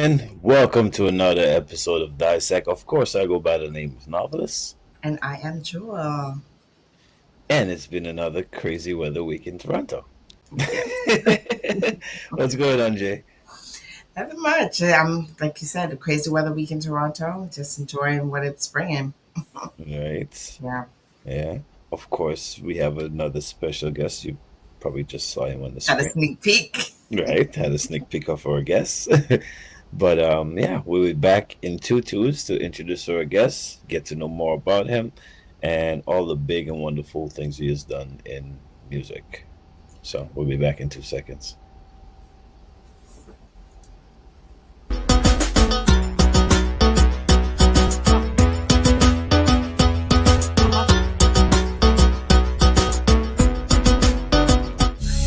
And welcome to another episode of Dissect. Of course, I go by the name of Novelist, And I am Jewel. and it's been another crazy weather week in Toronto. Yeah. What's going on, Jay? Nothing much. I'm like you said, a crazy weather week in Toronto. Just enjoying what it's bringing. Right. Yeah. Yeah. Of course, we have another special guest. You probably just saw him on the Got a screen. sneak peek. Right. Had a sneak peek of our guest. But yeah, we'll be back in two twos to introduce our guest, get to know more about him, and all the big and wonderful things he has done in music. So we'll be back in 2 seconds.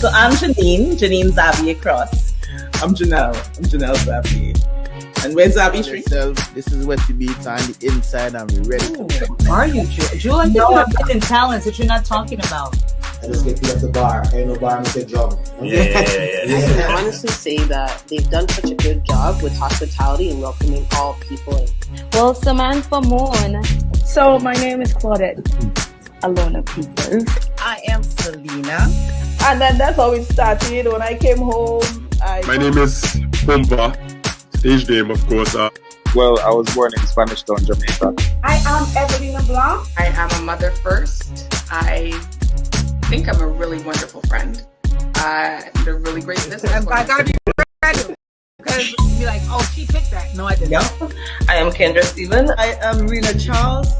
So I'm Janine Xavier Cross. I'm Janelle Zappy. And where's Zappy Street? This is what you beat on the inside and we're ready to Who are you, Jewel? I think you have hidden talents that you're not talking about. I just get at the bar. Ain't no bar, Mr. Drum. Yeah. I can honestly say that they've done such a good job with hospitality and welcoming all people in. Well, Samantha Moon. So my name is Claudette Alona Peters. I am Selena. And then that's how it started. When I came home, My name is Pumpa. Stage name, of course. Well, I was born in Spanish Town, Jamaica. I am Evelina Blanc. I am a mother first. I think I'm a really wonderful friend. And a really great business. I gotta be ready because you'd be like, oh, she picked that. No, I didn't. Yep. I am Kendra Stephen. I am Rena Charles,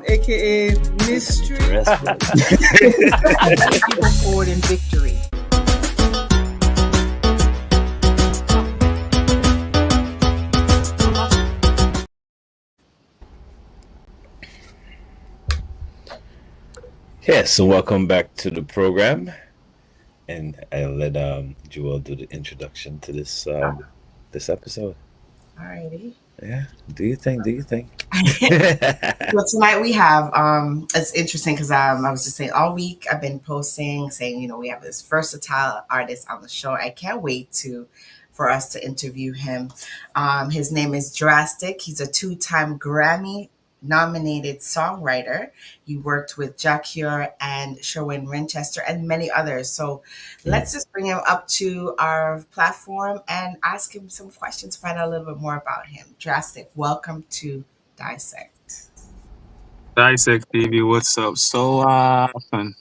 aka Mystery. People forward in victory. Yes, so welcome back to the program. And I'll let Joel do the introduction to this episode. Alrighty. Yeah. Do you think? Well, tonight we have it's interesting because I was just saying all week I've been posting saying we have this versatile artist on the show. I can't wait for us to interview him. His name is Drastic. He's a 2-time Grammy nominated songwriter. He worked with Jack Hure and Sherwin Winchester and many others. So let's just bring him up to our platform and ask him some questions, find out a little bit more about him. Drastic, welcome to Dissect. Dissect TV, what's up? So fun.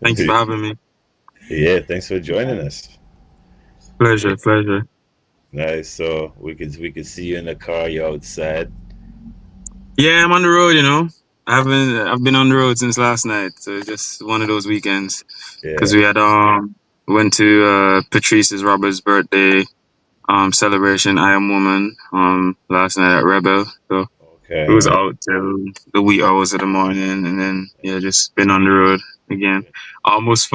Thanks for having me. Yeah, thanks for joining us. Pleasure. Nice. So we could see you in the car. You're outside. Yeah, I'm on the road. I've been on the road since last night, so just one of those weekends. Because we had went to Patrice's Roberts' birthday celebration, I Am Woman, last night at Rebel. So it was out till the wee hours of the morning, and then just been on the road again. Almost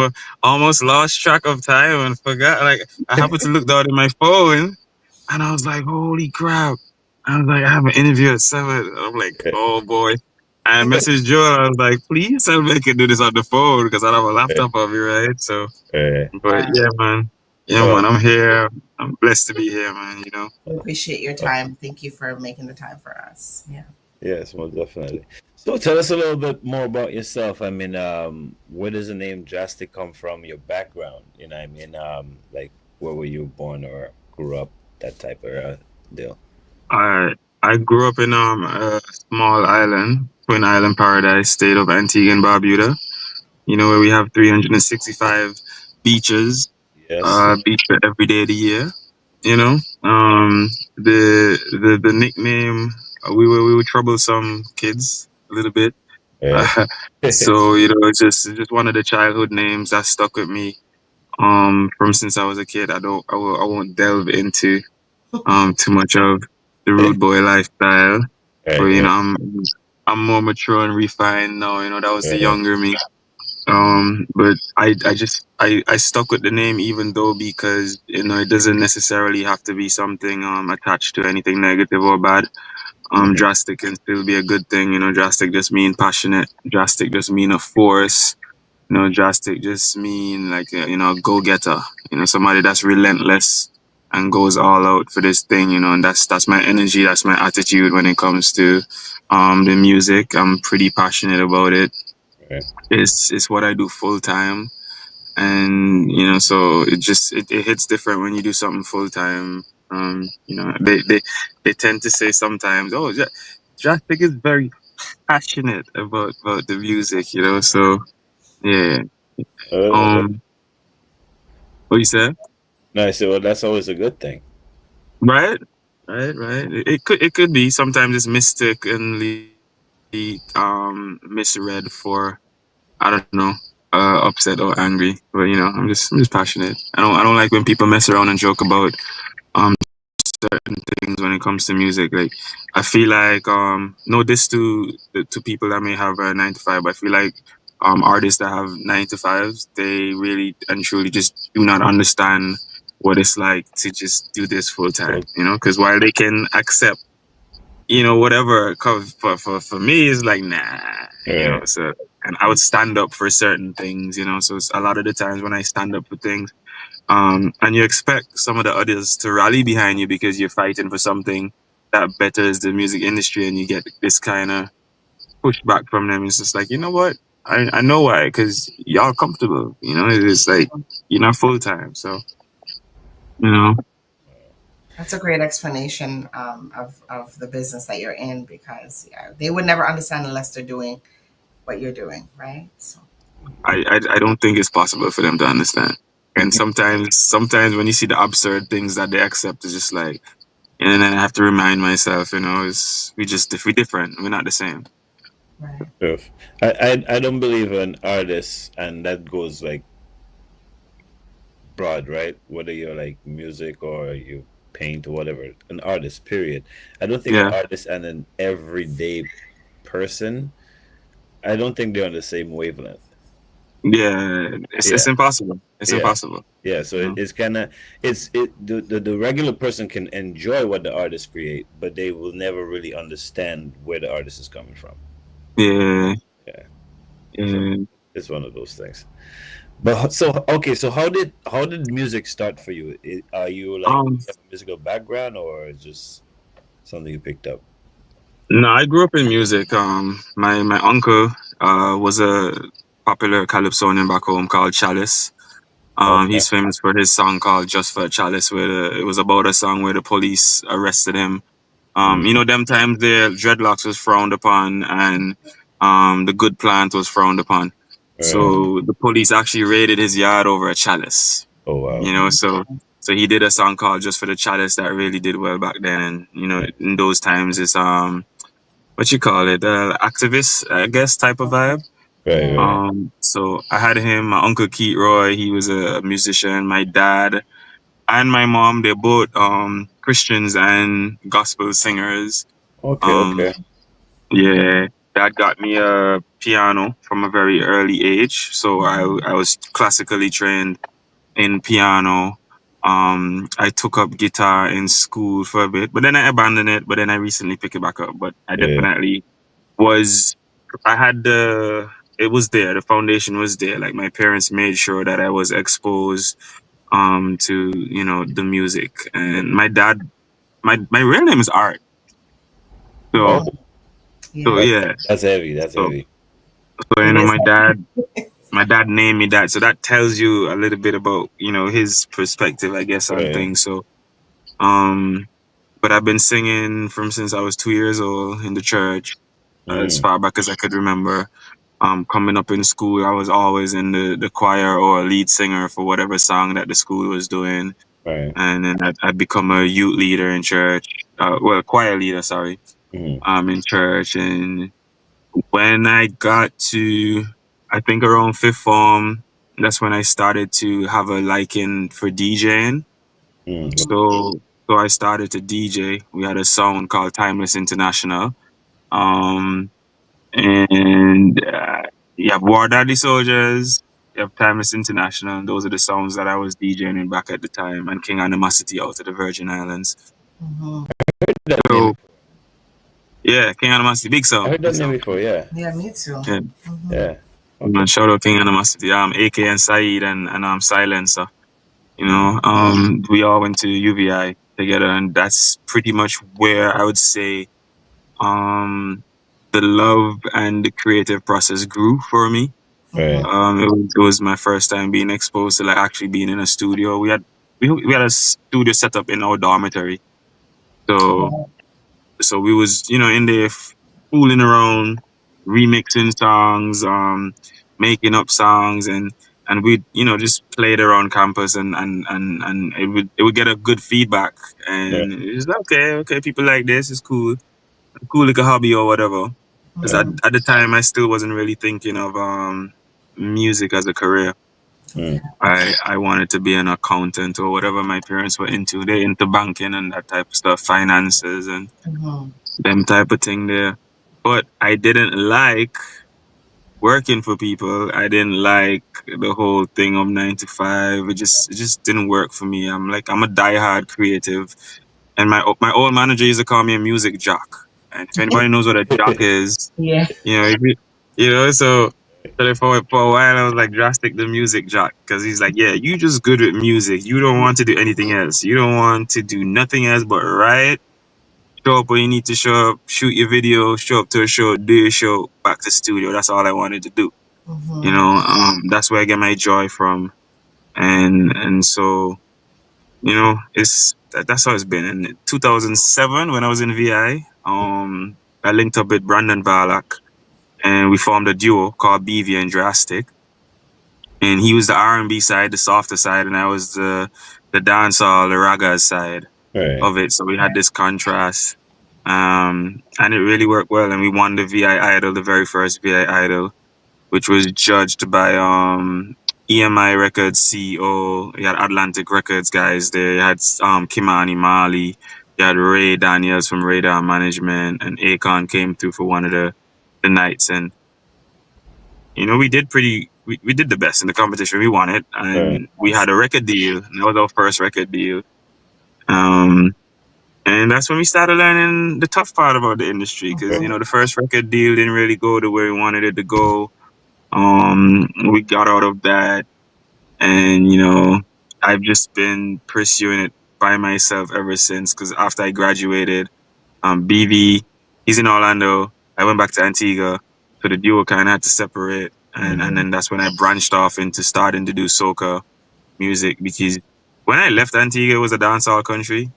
lost track of time and forgot. Like I happened to look down at my phone, and I was like, "Holy crap!" I was like, "I have an interview at 7." I'm like, "Oh boy." I messaged Joel. I was like, "Please tell me I can do this on the phone because I don't have a laptop of me, right?" So, but yeah, man. I'm here. I'm blessed to be here, man. We appreciate your time. Thank you for making the time for us. Yeah. Yes, most definitely. So tell us a little bit more about yourself. I mean, where does the name Drastic come from? Your background, like where were you born or grew up? That type of deal. I grew up in a small island, Twin Island Paradise, state of Antigua and Barbuda. Where we have 365 beaches. Yes. Beach for every day of the year. The nickname, we were troublesome kids a little bit. So it's just one of the childhood names that stuck with me from since I was a kid. I won't delve into too much of the rude boy lifestyle. But I'm more mature and refined now. That was the younger me. But I stuck with the name even though because it doesn't necessarily have to be something attached to anything negative or bad. Drastic can still be a good thing. Drastic just mean passionate. Drastic just mean a force. Drastic just mean like a go-getter. Somebody that's relentless and goes all out for this thing, you know, and that's my energy, that's my attitude when it comes to the music. I'm pretty passionate about it. Right. It's what I do full time. And you know, so it hits different when you do something full time. You know, they tend to say sometimes, "Oh, Drastic is very passionate about the music," you know. So yeah. Well, What you said? no, I said, well, that's always a good thing. Right, right. It could be sometimes it's mistakenly misread for I don't know upset or angry, but you know I'm just passionate. I don't like when people mess around and joke about um certain things when it comes to music. Like I feel like no this to people that may have a 9 to 5, but I feel like artists that have 9 to 5s, they really and truly just do not understand what it's like to just do this full time. You know, because while they can accept, you know, whatever for me is like nah, you know. Right. So and I would stand up for certain things, you know. So it's a lot of the times when I stand up for things. And you expect some of the others to rally behind you because you're fighting for something that betters the music industry, and you get this kind of pushback from them. It's just like, you know what? I know why, because y'all comfortable. You know, it's like you're not full time, so you know. That's a great explanation of the business that you're in because yeah, they would never understand unless they're doing what you're doing, right? So I don't think it's possible for them to understand. And sometimes when you see the absurd things that they accept, it's just like, and then I have to remind myself, you know, we different. We're not the same. right. Proof. I don't believe an artist, and that goes like broad, right? Whether you're like music or you paint or whatever, an artist, period. I don't think an Yeah. artist and an everyday person, I don't think they're on the same wavelength. Yeah, it's Yeah, impossible. It's yeah, impossible. yeah. So You know? it's kind of the regular person can enjoy what the artist create, but they will never really understand where the artist is coming from. Yeah, Yeah, so yeah. it's one of those things. But so okay, so how did music start for you? Are you like Um, have a musical background or just something you picked up? no, I grew up in music. My uncle was a popular calypsonian back home called Chalice. Okay. He's famous for his song called "Just for a Chalice," where it was about a song where the police arrested him. You know, them times the dreadlocks was frowned upon, and the good plant was frowned upon. So the police actually raided his yard over a chalice. Oh wow. You know, so he did a song called "Just for the Chalice" that really did well back then. And you know, in those times, it's what you call it, activist, I guess, type of vibe. Right, right. So I had him, my uncle Keith Roy. He was a musician. My dad and my mom, they're both Christians and gospel singers. Okay, Um, okay. yeah, dad got me a piano from a very early age, so I was classically trained in piano. I took up guitar in school for a bit, but then I abandoned it. But then I recently picked it back up. But I Yeah. definitely was. I had the. It was there. The foundation was there. Like my parents made sure that I was exposed to the music. And my dad, my real name is Art. Oh, So so Yeah. yeah. that's heavy. That's So heavy. so It is. my dad named me that. So that tells you a little bit about his perspective, I guess, on Right. things. So um but I've been singing from since I was 2 years old in the church, as Mm, far back as I could remember. Coming up in school, I was always in the choir or lead singer for whatever song that the school was doing. right. And then I'd become a youth leader in church. Well, choir leader, sorry, Mm, in church. And when I got to, I think around fifth form, that's when I started to have a liking for DJing. mm. So I started to DJ. We had a song called Timeless International. Um, and you have War Daddy Soldiers, you have Timeless International, and those are the songs that I was DJing in back at the time, and King Animosity out of the Virgin Islands. Mhm. That name So before. yeah, King Animosity, big I song, heard big that name song. before. Yeah, Yeah, me too. Yeah, Hmm. yeah. Okay. man, shout out King Animosity, AK and Saeed and Silencer. You know, we all went to UVI together, and that's pretty much where I would say the love and the creative process grew for me. Right. It was my first time being exposed to like actually being in a studio. We had a studio set up in our dormitory, so we was in there fooling around, remixing songs, making up songs, and we just played around campus, and it would get a good feedback, Right. and it's like, okay, people like this, it's cool like a hobby or whatever. Because at the time I still wasn't really thinking of music as a career. Mm. I wanted to be an accountant or whatever my parents were into. They're into banking and that type of stuff, finances and them type of thing there. But I didn't like working for people. I didn't like the whole thing of 9 to 5. It just didn't work for me. I'm a diehard creative, and my old manager used to call me a music jock. And if anybody knows what a jock is, Yeah. if so for a while I was like drastic the music jock, because he's like, yeah, you just good with music. You don't want to do anything else. You don't want to do nothing else but write, show up when you need to show up, shoot your video, show up to a show, do your show, back to studio. That's all I wanted to do. That's where I get my joy from, and so that's how it's been. In 2007, when I was in VI, I linked up with Brandon Valak, and we formed a duo called BV and Drastic. And he was the R&B side, the softer side, and I was the dancehall, the raga side of it. So we had this contrast, and it really worked well. And we won the VI Idol, the very first VI Idol, which was judged by EMI Records CEO. You had Atlantic Records guys there. You had Kimani Mali. You had Ray Daniels from Radar Management, and Akon came through for one of the nights. And we did we did the best in the competition. We won it, and we had a record deal. And that was our first record deal. And that's when we started learning the tough part about the industry, because the first record deal didn't really go the way we wanted it to go. We got out of that, and I've just been pursuing it by myself ever since. Because after I graduated, BV, he's in Orlando. I went back to Antigua, so the duo kind of had to separate, and then that's when I branched off into starting to do soca music. Because when I left Antigua, it was a dancehall country.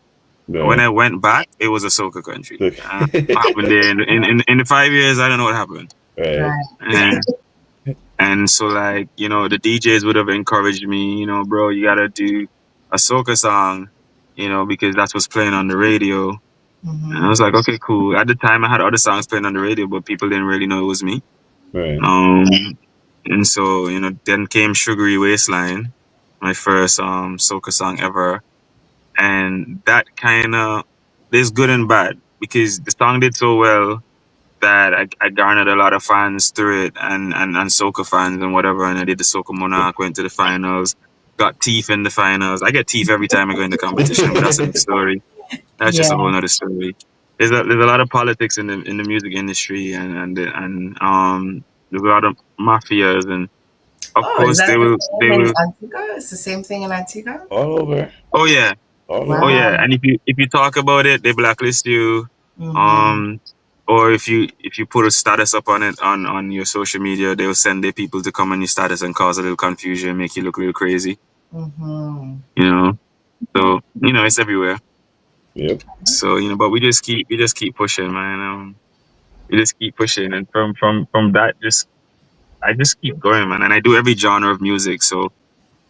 Right. When I went back, it was a soca country. What happened there in the 5 years? I don't know what happened. Right. And so, like, the DJs would have encouraged me, bro, you gotta do a soca song, because that's what's playing on the radio. And I was like, okay, cool. At the time, I had other songs playing on the radio, but people didn't really know it was me. Right. And so, then came Sugary Waistline, my first soca song ever. And that kind of, there's good and bad, because the song did so well that I garnered a lot of fans through it, and soca fans and whatever. And I did the Soca Monarch, went to the finals, got teeth in the finals. I get teeth every time I go into competition, but that's another story. That's just a whole other story. There's a lot of politics in the music industry, and there's a lot of mafias, and of course they will. Antigua? It's the same thing in Antigua? All over. Oh yeah. Wow. Oh yeah. And if you talk about it, they blacklist you. Or if you put a status up on it on your social media, they will send their people to come on your status and cause a little confusion, make you look a little crazy. So it's everywhere. Yep. So but we just keep pushing, man. We just keep pushing, and from that, I just keep going, man. And I do every genre of music, so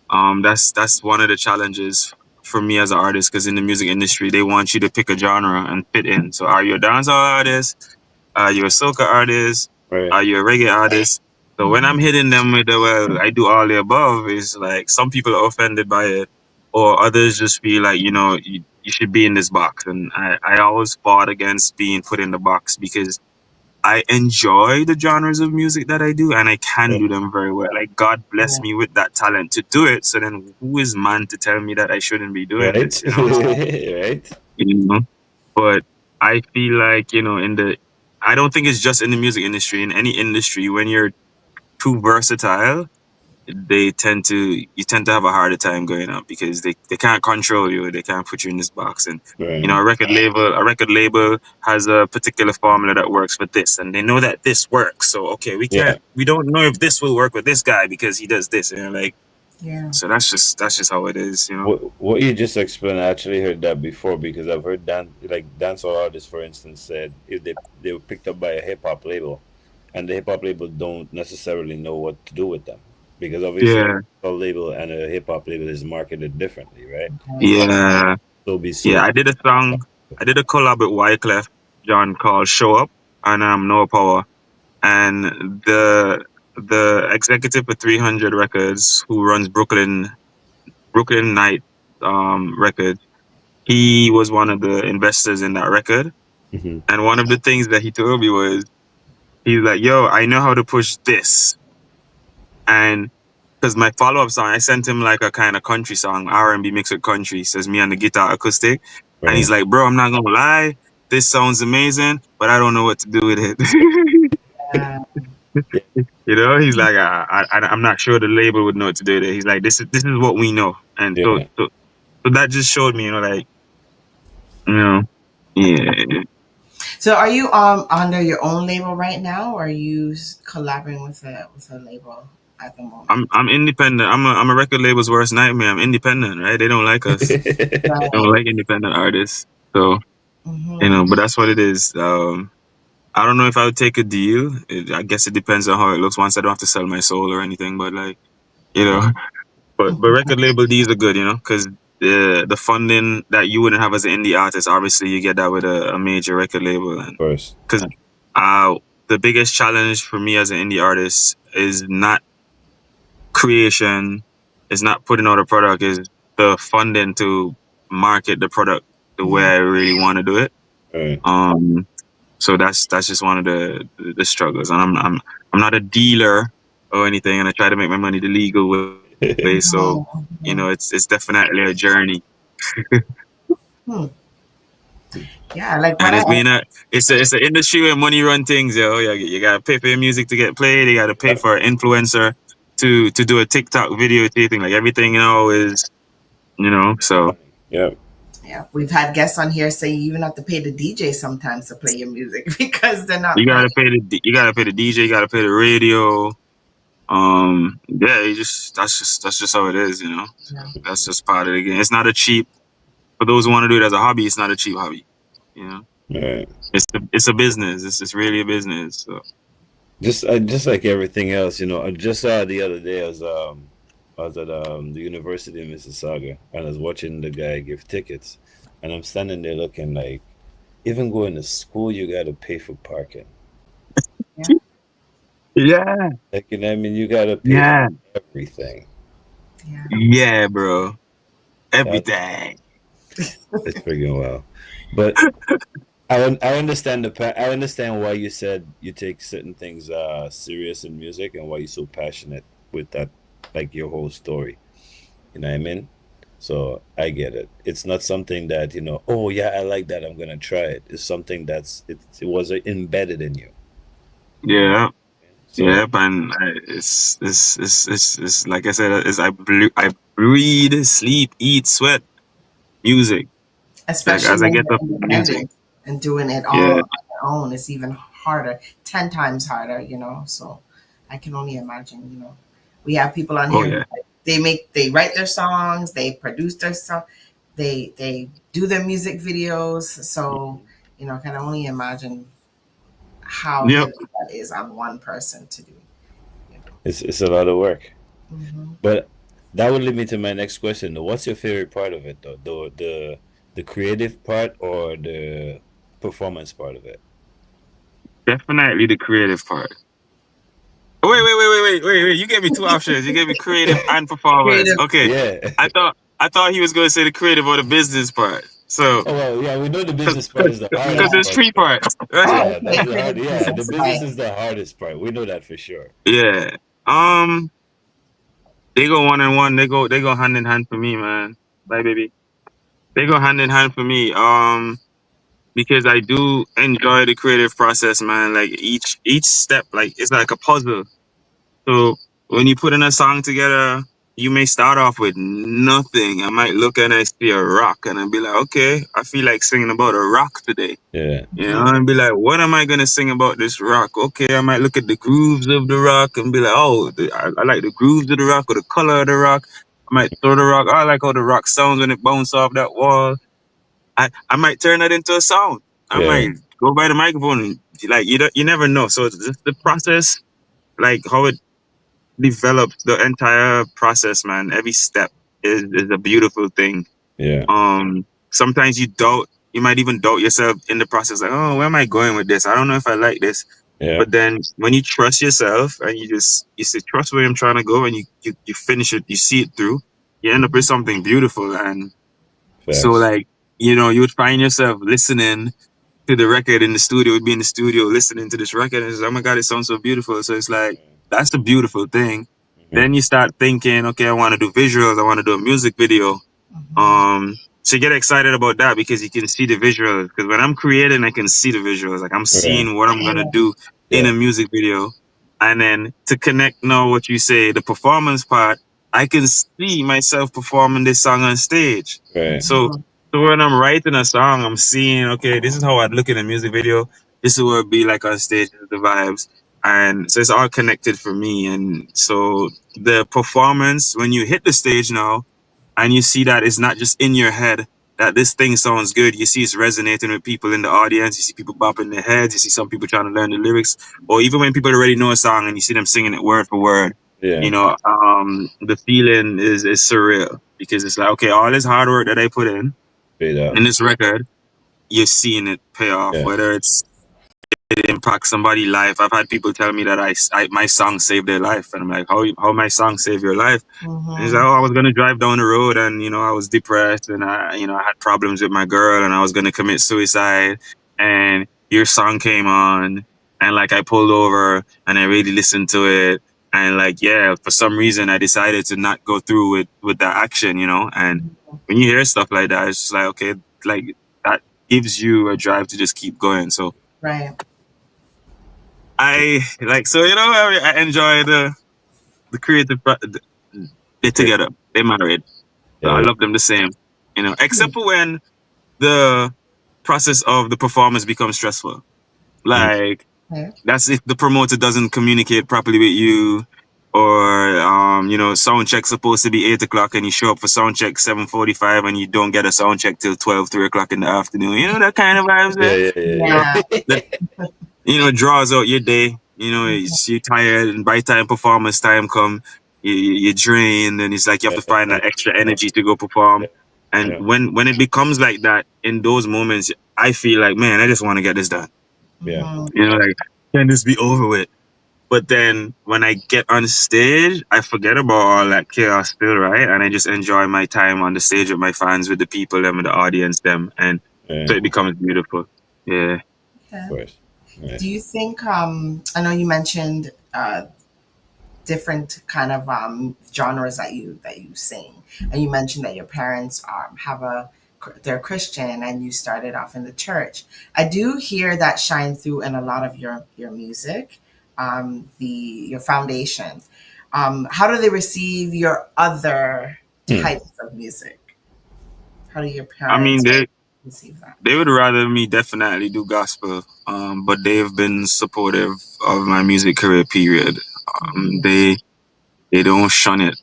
that's one of the challenges for me as an artist, because in the music industry they want you to pick a genre and fit in. So are you a dancehall artist? Are you a soca artist? Right. Are you a reggae artist? So when I'm hitting them with I do all the above, is like some people are offended by it, or others just feel like you should be in this box. And I always fought against being put in the box, because I enjoy the genres of music that I do, and I can do them very well. Like, God bless me with that talent to do it. So then who is man to tell me that I shouldn't be doing it? Right. But I feel like, I don't think it's just in the music industry. In any industry, when you're too versatile, you tend to have a harder time going up because they can't control you. They can't put you in this box. And Right. a record label has a particular formula that works for this, and they know that this works. So okay, we Yeah. don't know if this will work with this guy because he does this. Like, Yeah. so that's just how it is. What you just explained, I actually heard that before because I've heard dancehall artists, for instance, said if they were picked up by a hip hop label, and the hip hop label don't necessarily know what to do with them because obviously Yeah, a label and a hip hop label is marketed differently, right? yeah, So be yeah. sold. I did a collab with Wyclef John called "Show Up" and No Power. And the executive for 300 Records, who runs Brooklyn Night Records, he was one of the investors in that record. Mm-hmm. And one of the things that he told me was, he's like, "Yo, I know how to push this." And because my follow-up song, I sent him like a kind of country song, R&B mixed with country, says me on the guitar acoustic. And he's Right. like, "Bro, I'm not gonna lie, this sounds amazing, but I don't know what to do with it." Yeah. He's like, I'm not sure the label would know what to do there. He's like, this is what we know, and so Yeah. that just showed me, you know, yeah. So are you under your own label right now, or are you collaborating with a label at the moment? I'm independent. I'm a record label's worst nightmare. I'm independent, right? They don't like us. They don't like independent artists. So but that's what it is. I don't know if I would take a deal. I guess it depends on how it looks. Once I don't have to sell my soul or anything, but you know. But record label deals are good, because the funding that you wouldn't have as an indie artist, obviously you get that with a major record label. And First. because the biggest challenge for me as an indie artist is not creation, is not putting out a product, is the funding to market the product the way I really want to do it. Right. So that's just one of the struggles, and I'm not a dealer or anything, and I try to make my money the legal way. So it's definitely a journey. Yeah, like And what I it's an industry where money run things, yo. You gotta pay for your music to get played. You gotta pay for an influencer to do a TikTok video thing. Like everything, is, so. Yeah. Yeah, we've had guests on here say you even have to pay the DJ sometimes to play your music because they're not You gotta playing. pay the DJ. You gotta pay the radio. Yeah, that's just how it is, Yeah. That's just part of the game. It's not a cheap. For those who want to do it as a hobby, it's not a cheap hobby. Right. It's a business. It's really a business. So. Just like everything else, I just saw the other day. I was at the University of Mississauga, and I was watching the guy give tickets, and I'm standing there looking like, even going to school, you got to pay for parking. Yeah. Like, I mean, you got to pay for everything. Yeah, bro. Everything. It's freaking wild. But I understand I understand why you said you take certain things serious in music and why you're so passionate with that, like your whole story. You know what I mean? So I get it. It's not something that oh yeah, I like that, I'm gonna try it. It's something it was embedded in you. Yeah. So, yep, and it's like I said, I breathe, sleep, eat, sweat, music. Especially as I when get you're up with music. independent and doing it all on your own, it's even harder, 10 times harder, So I can only imagine, We have people on here they write their songs, they produce their song, they do their music videos. So, I can only imagine how heavy that is on one person to do. It's a lot of work. Mm-hmm. But that would lead me to my next question. Though. What's your favorite part of it, though? The creative part or the performance part of it? Definitely the creative part. Wait! You gave me two options. You gave me creative and performance. Okay. Yeah. I thought he was going to say the creative or the business part. So. Oh well, yeah, we know the business part is the hardest. Because there's three parts. Yeah, that's the hard. Yeah, the business is the hardest part. We know that for sure. Yeah. They go one and one. They go hand in hand for me, man. Bye, baby. They go hand in hand for me. Because I do enjoy the creative process, man. Like each step, like it's like a puzzle. So when you put in a song together, you may start off with nothing. I might look and I see a rock and I'll be like, okay, I feel like singing about a rock today. Yeah. You know, and be like, what am I gonna sing about this rock? Okay, I might look at the grooves of the rock and be like, oh, I like the grooves of the rock or the color of the rock. I might throw the rock. I like how the rock sounds when it bounces off that wall. I might turn that into a sound. I Yeah. might go by the microphone and like you never know. So it's just the process, like how it develops, the entire process, man. Every step is a beautiful thing. Yeah. Sometimes you might even doubt yourself in the process, like, oh, where am I going with this? I don't know if I like this. Yeah. But then when you trust yourself and you say, trust where I'm trying to go, and you finish it, you see it through, you end up with something beautiful. And so Facts. like, you would find yourself listening to the record in the studio, would be in the studio listening to this record, and it's like, oh my God, it sounds so beautiful. So it's like, that's the beautiful thing. Then you start thinking, okay, I want to do visuals, I want to do a music video. So you get excited about that because you can see the visuals. Because when I'm creating, I can see the visuals. Like I'm seeing what I'm gonna do in a music video. And then to connect now what you say, the performance part, I can see myself performing this song on stage. Right. So when I'm writing a song, I'm seeing, okay, this is how I'd look in a music video. This is what it'd be like on stage, the vibes. And so it's all connected for me. And so the performance, when you hit the stage now, and you see that it's not just in your head that this thing sounds good. You see it's resonating with people in the audience. You see people bopping their heads. You see some people trying to learn the lyrics, or even when people already know a song and you see them singing it word for word. Yeah. The feeling is surreal because it's like, okay, all this hard work that I put in this record, you're seeing it pay off. Yeah. Whether it impacts somebody's life. I've had people tell me that my song saved their life, and I'm like, how my song saved your life? And he's like, oh, I was gonna drive down the road, and I was depressed, and I had problems with my girl, and I was gonna commit suicide, and your song came on, and like I pulled over, and I really listened to it, and like for some reason I decided to not go through with that action, and when you hear stuff like that, it's just like, okay, like that gives you a drive to just keep going. So right. I enjoy the creative. They're together. They're married. So I love them the same. Except for when the process of the performance becomes stressful. Like that's if the promoter doesn't communicate properly with you, or sound check's supposed to be 8 o'clock and you show up for sound check 7:45 and you don't get a sound check till 12, 3 o'clock in the afternoon. That kind of vibes there. Draws out your day. You're tired, and by the time performance time come, you're drained, and it's like you have to find that extra energy to go perform. And when it becomes like that, in those moments, I feel like, man, I just want to get this done. Yeah. Like, can this be over with? But then when I get on stage, I forget about all that chaos still, right? And I just enjoy my time on the stage with my fans, with the people, them, with the audience, them. And so it becomes beautiful. Yeah. Of course. Do you think, I know you mentioned different kind of genres that you sing, and you mentioned that your parents they're Christian and you started off in the church. I do hear that shine through in a lot of your music, your foundation. How do they receive your other types of music? How do your parents receive that? They would rather me definitely do gospel, but they've been supportive of my music career, period. They don't shun it,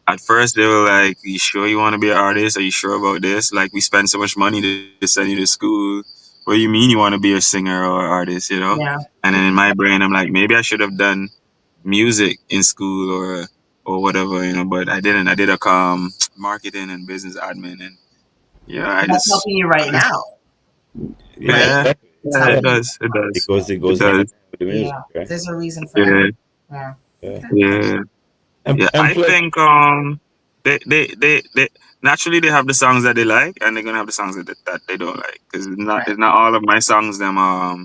At first, they were like, "You sure you want to be an artist? Are you sure about this? Like, we spend so much money to send you to school. What do you mean you want to be a singer or an artist, Yeah. And then in my brain, I'm like, maybe I should have done music in school or whatever, but I didn't. I did a marketing and business admin, and that's helping you right now. Yeah, it does. It does. It goes hand in hand with the music, right? There's a reason for that. Yeah. I think they naturally they have the songs that they like, and they're gonna have the songs that they don't like, because it's not all of my songs them are,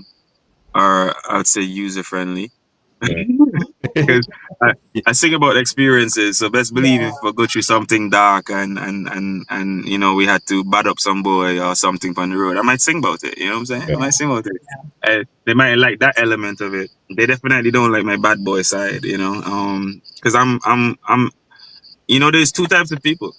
I would say, user friendly. Because I sing about experiences, so best believe if I go through something dark and you know we had to bad up some boy or something on the road, I might sing about it. You know what I'm saying? I might sing about it. They might like that element of it. They definitely don't like my bad boy side. You know, because I'm you know there's two types of people.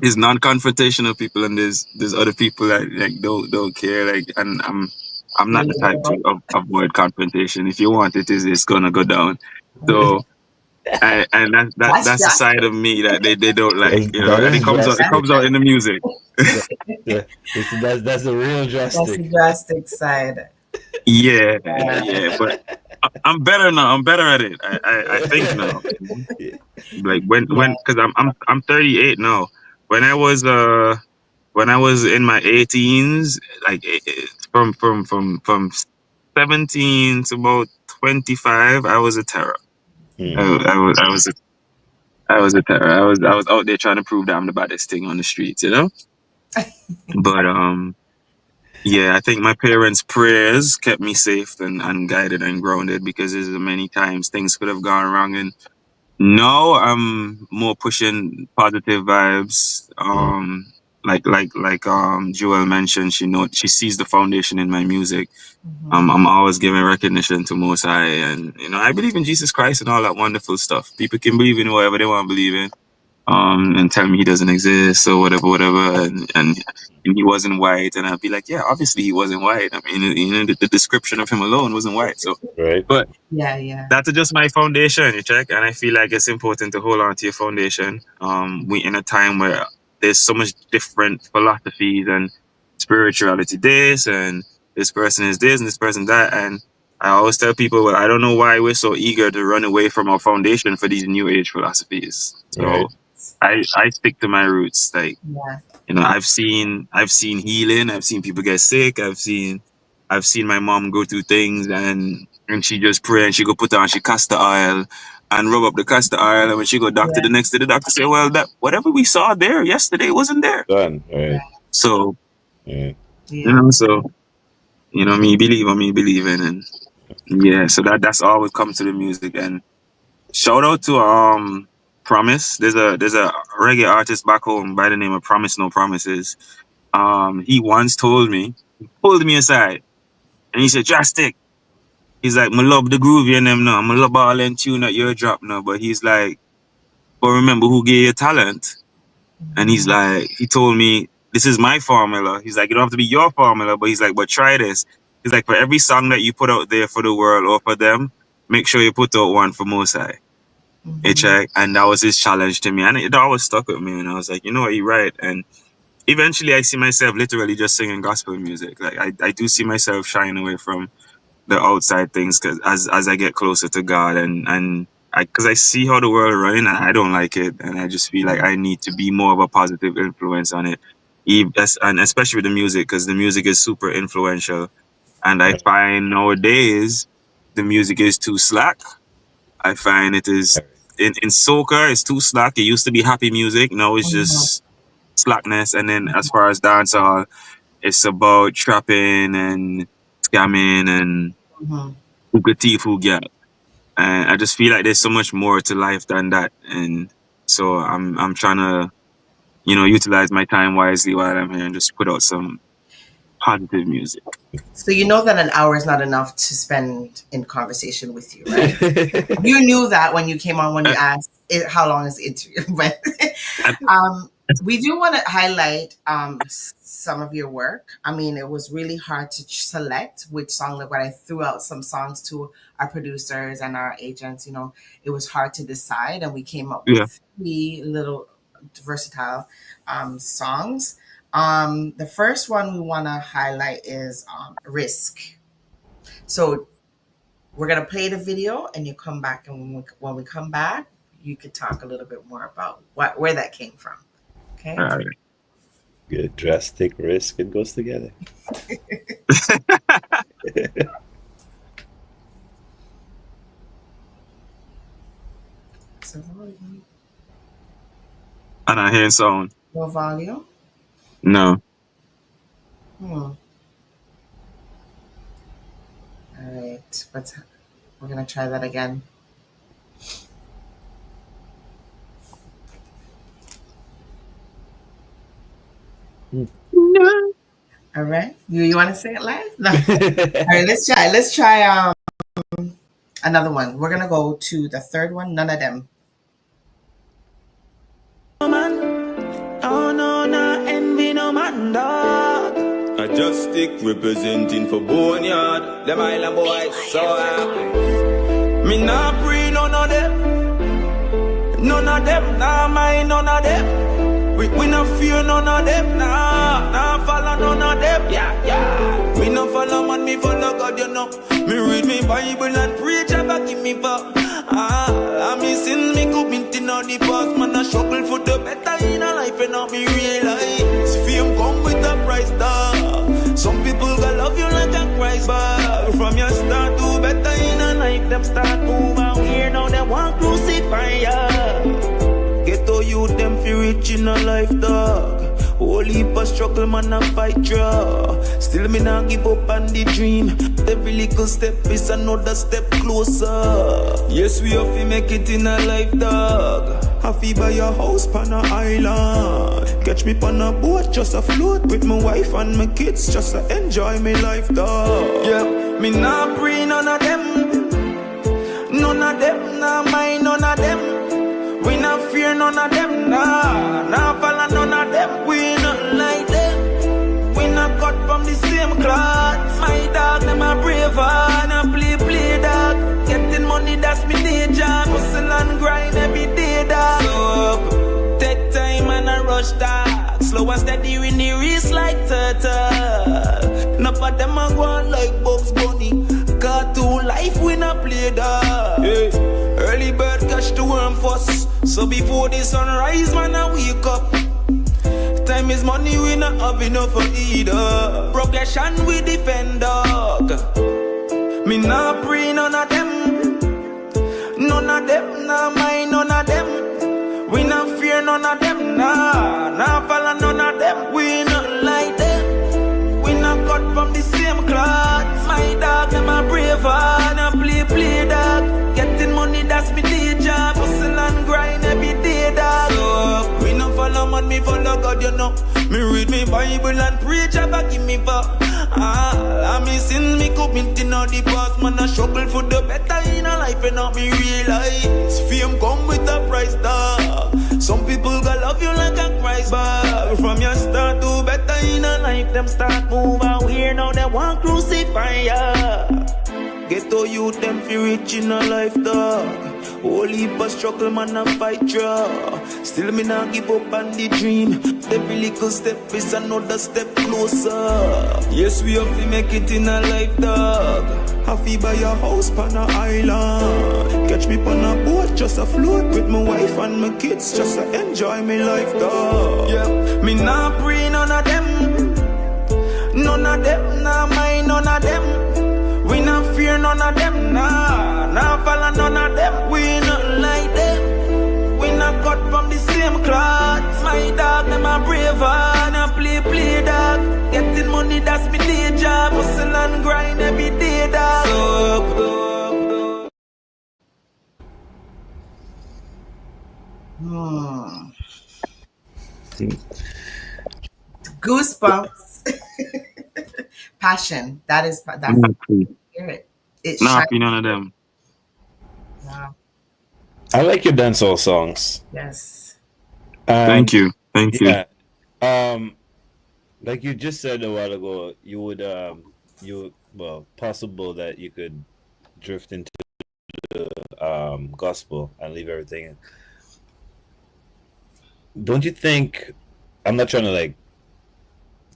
There's non-confrontational people and there's other people that like don't care. Like, and I'm not the type to avoid confrontation. If you want it, it's gonna go down. So. And that's the side of me that they don't like, you know, That and is it drastic. comes out in the music. That's a real That's the drastic. drastic side. Yeah, but I'm better now. I'm better at it. I think now. Like when because I'm 38 now. When I was in my 18s, like from 17 to about 25, I was a terror. I was a terror. I was out there trying to prove that I'm the baddest thing on the streets, you know. But yeah, I think my parents' prayers kept me safe and guided and grounded because there's many times things could have gone wrong. And now I'm more pushing positive vibes. Like Joel mentioned, she sees the foundation in my music. I'm always giving recognition to Most High, and you know I believe in Jesus Christ and all that wonderful stuff. People can believe in whatever they want to believe in, and tell me he doesn't exist or whatever, and he wasn't white, and I'd be like, yeah, obviously he wasn't white. I mean, you know, the description of him alone wasn't white. So, Right. but Yeah. that's just my foundation, you check, and I feel like it's important to hold on to your foundation. We in a time where there's so much different philosophies and spirituality. This and this person is this and this person that, and I always tell people, well, I don't know why we're so eager to run away from our foundation for these new age philosophies. So I stick to my roots. Like, you know, I've seen healing. I've seen people get sick. I've seen my mom go through things and she just pray and she go put on she castor oil and rub up the castor oil, and when she go doctor the next day, the doctor say, well, that whatever we saw there yesterday wasn't there. Done. Right. So Yeah. you know, so you know, me believing, and yeah, so that's all would come to the music. And shout out to Promise. There's a reggae artist back home by the name of Promise No Promises. He once told me, he pulled me aside and he said, Drastic. He's like, I love the groovy and them now. I love all them tune that you're drop now. But he's like, but remember who gave you talent. And he's like, he told me, this is my formula. He's like, it don't have to be your formula, but he's like, but try this. He's like, for every song that you put out there for the world or for them, make sure you put out one for Mosai. And that was his challenge to me. And it always stuck with me. And I was like, you know what, you're right. And eventually I see myself literally just singing gospel music. Like I do see myself shying away from the outside things because as I get closer to God and because I see how the world running and I don't like it, and I just feel like I need to be more of a positive influence on it, and especially with the music, because the music is super influential, and I find nowadays the music is too slack. I find it is in soca it's too slack. It used to be happy music, now it's just slackness. And then as far as dancehall, it's about trapping and scamming and who could thief who get. And I just feel like there's so much more to life than that. And so I'm trying to, you know, utilize my time wisely while I'm here and just put out some positive music. So you know that an hour is not enough to spend in conversation with you, right? You knew that when you came on, when you asked how long is the interview. But we do want to highlight some of your work. I mean, it was really hard to select which song. Like when I threw out some songs to our producers and our agents, you know, it was hard to decide, and we came up with 3 little versatile songs. The first one we want to highlight is Risk. So we're going to play the video and you come back, and when we come back, you could talk a little bit more about where that came from. Okay. All right. Good. Drastic, Risk, it goes together. So volume. I'm not hearing sound. No volume? No. All right. We're going to try that again. All right. You want to say it live? No. All right, let's try. Let's try another one. We're gonna go to the third one. None of them. Oh no, no envy no man dog. I just stick representing for Boneyard. Them island boys so happy. Me nah pre none of them. None of them, nah mind none of them. We no fear none of them, nah follow none of them. Yeah. Me no follow man, me follow God, you know. Me read me Bible and preach about give me for. I me sin me committing all the past. Man I struggle for the better in a life and not me realize fame come with a price tag. Some people gonna love you like a Christ, but from your start to better in a life, them start move out here now they want crucify ya. Get to you them feel rich in a life dog. Whole heap of struggle, man, I fight draw. Still me not give up on the dream. Every little step is another step closer. Yes, we have to make it in a life, dog. Have to buy a house on an island. Catch me on a boat, just a float with my wife and my kids, just to enjoy my life, dog. Yeah, me not pre none of them. None of them, nah mind none of them. We not fear none of them, nah follow none of them. We not like them. We not cut from the same cloth. My dog, them a brave and a play dog. Getting money, that's me day job. Hustle and grind every day, dog. So take time and a rush, dog. Slow and steady in the race like turtle. Enough of them a go on like Bugs Bunny. Cartoon life, we not play, dog. Yeah. Early bird catch the worm first. So before the sunrise, man, I wake up. Time is money, we not have enough for either. Progression, we defend, dog. Me not pray none of them. None of them, nah mind none of them. We not fear none of them, nah follow none of them. We not like them. We not cut from the same cloth. My dog, them a brave and a play dog. Getting money, that's me day job. Hustle and grind every day, dog. So, we no follow man, me follow God, you know. Me read me Bible and preach about give me for. I me sin, me committing all the past. Man, I struggle for the better in a life and not me realize fame come with a price tag. Some people gonna love you like a Christ, but from your start to better in a life, them start move out here now they want crucify ya. Get to you them feel rich in a life, dog. Whole heap of struggle, man, I fight draw. Still me not give up on the dream. Every little step is another step closer. Yes, we have to make it in a life, dog. Have to buy a house on an island. Catch me on a boat, just a float with my wife and my kids, just to enjoy my life, dog. Yeah, me not pray none of them. None of them, nah mind none of them. We not fear none of them, nah follow none of them. We not like them. We not cut from the same cloth. My dog, them a brave and a play dog. Getting money, that's me day job. Hustle and grind every day, dog. Goosebumps. Passion. That's spirit. It Nah, shines. none of them. Wow. I like your dancehall songs. Yes. Thank you. Yeah. Like you just said a while ago, you would possible that you could drift into the gospel and leave everything. Don't you think? I'm not trying to like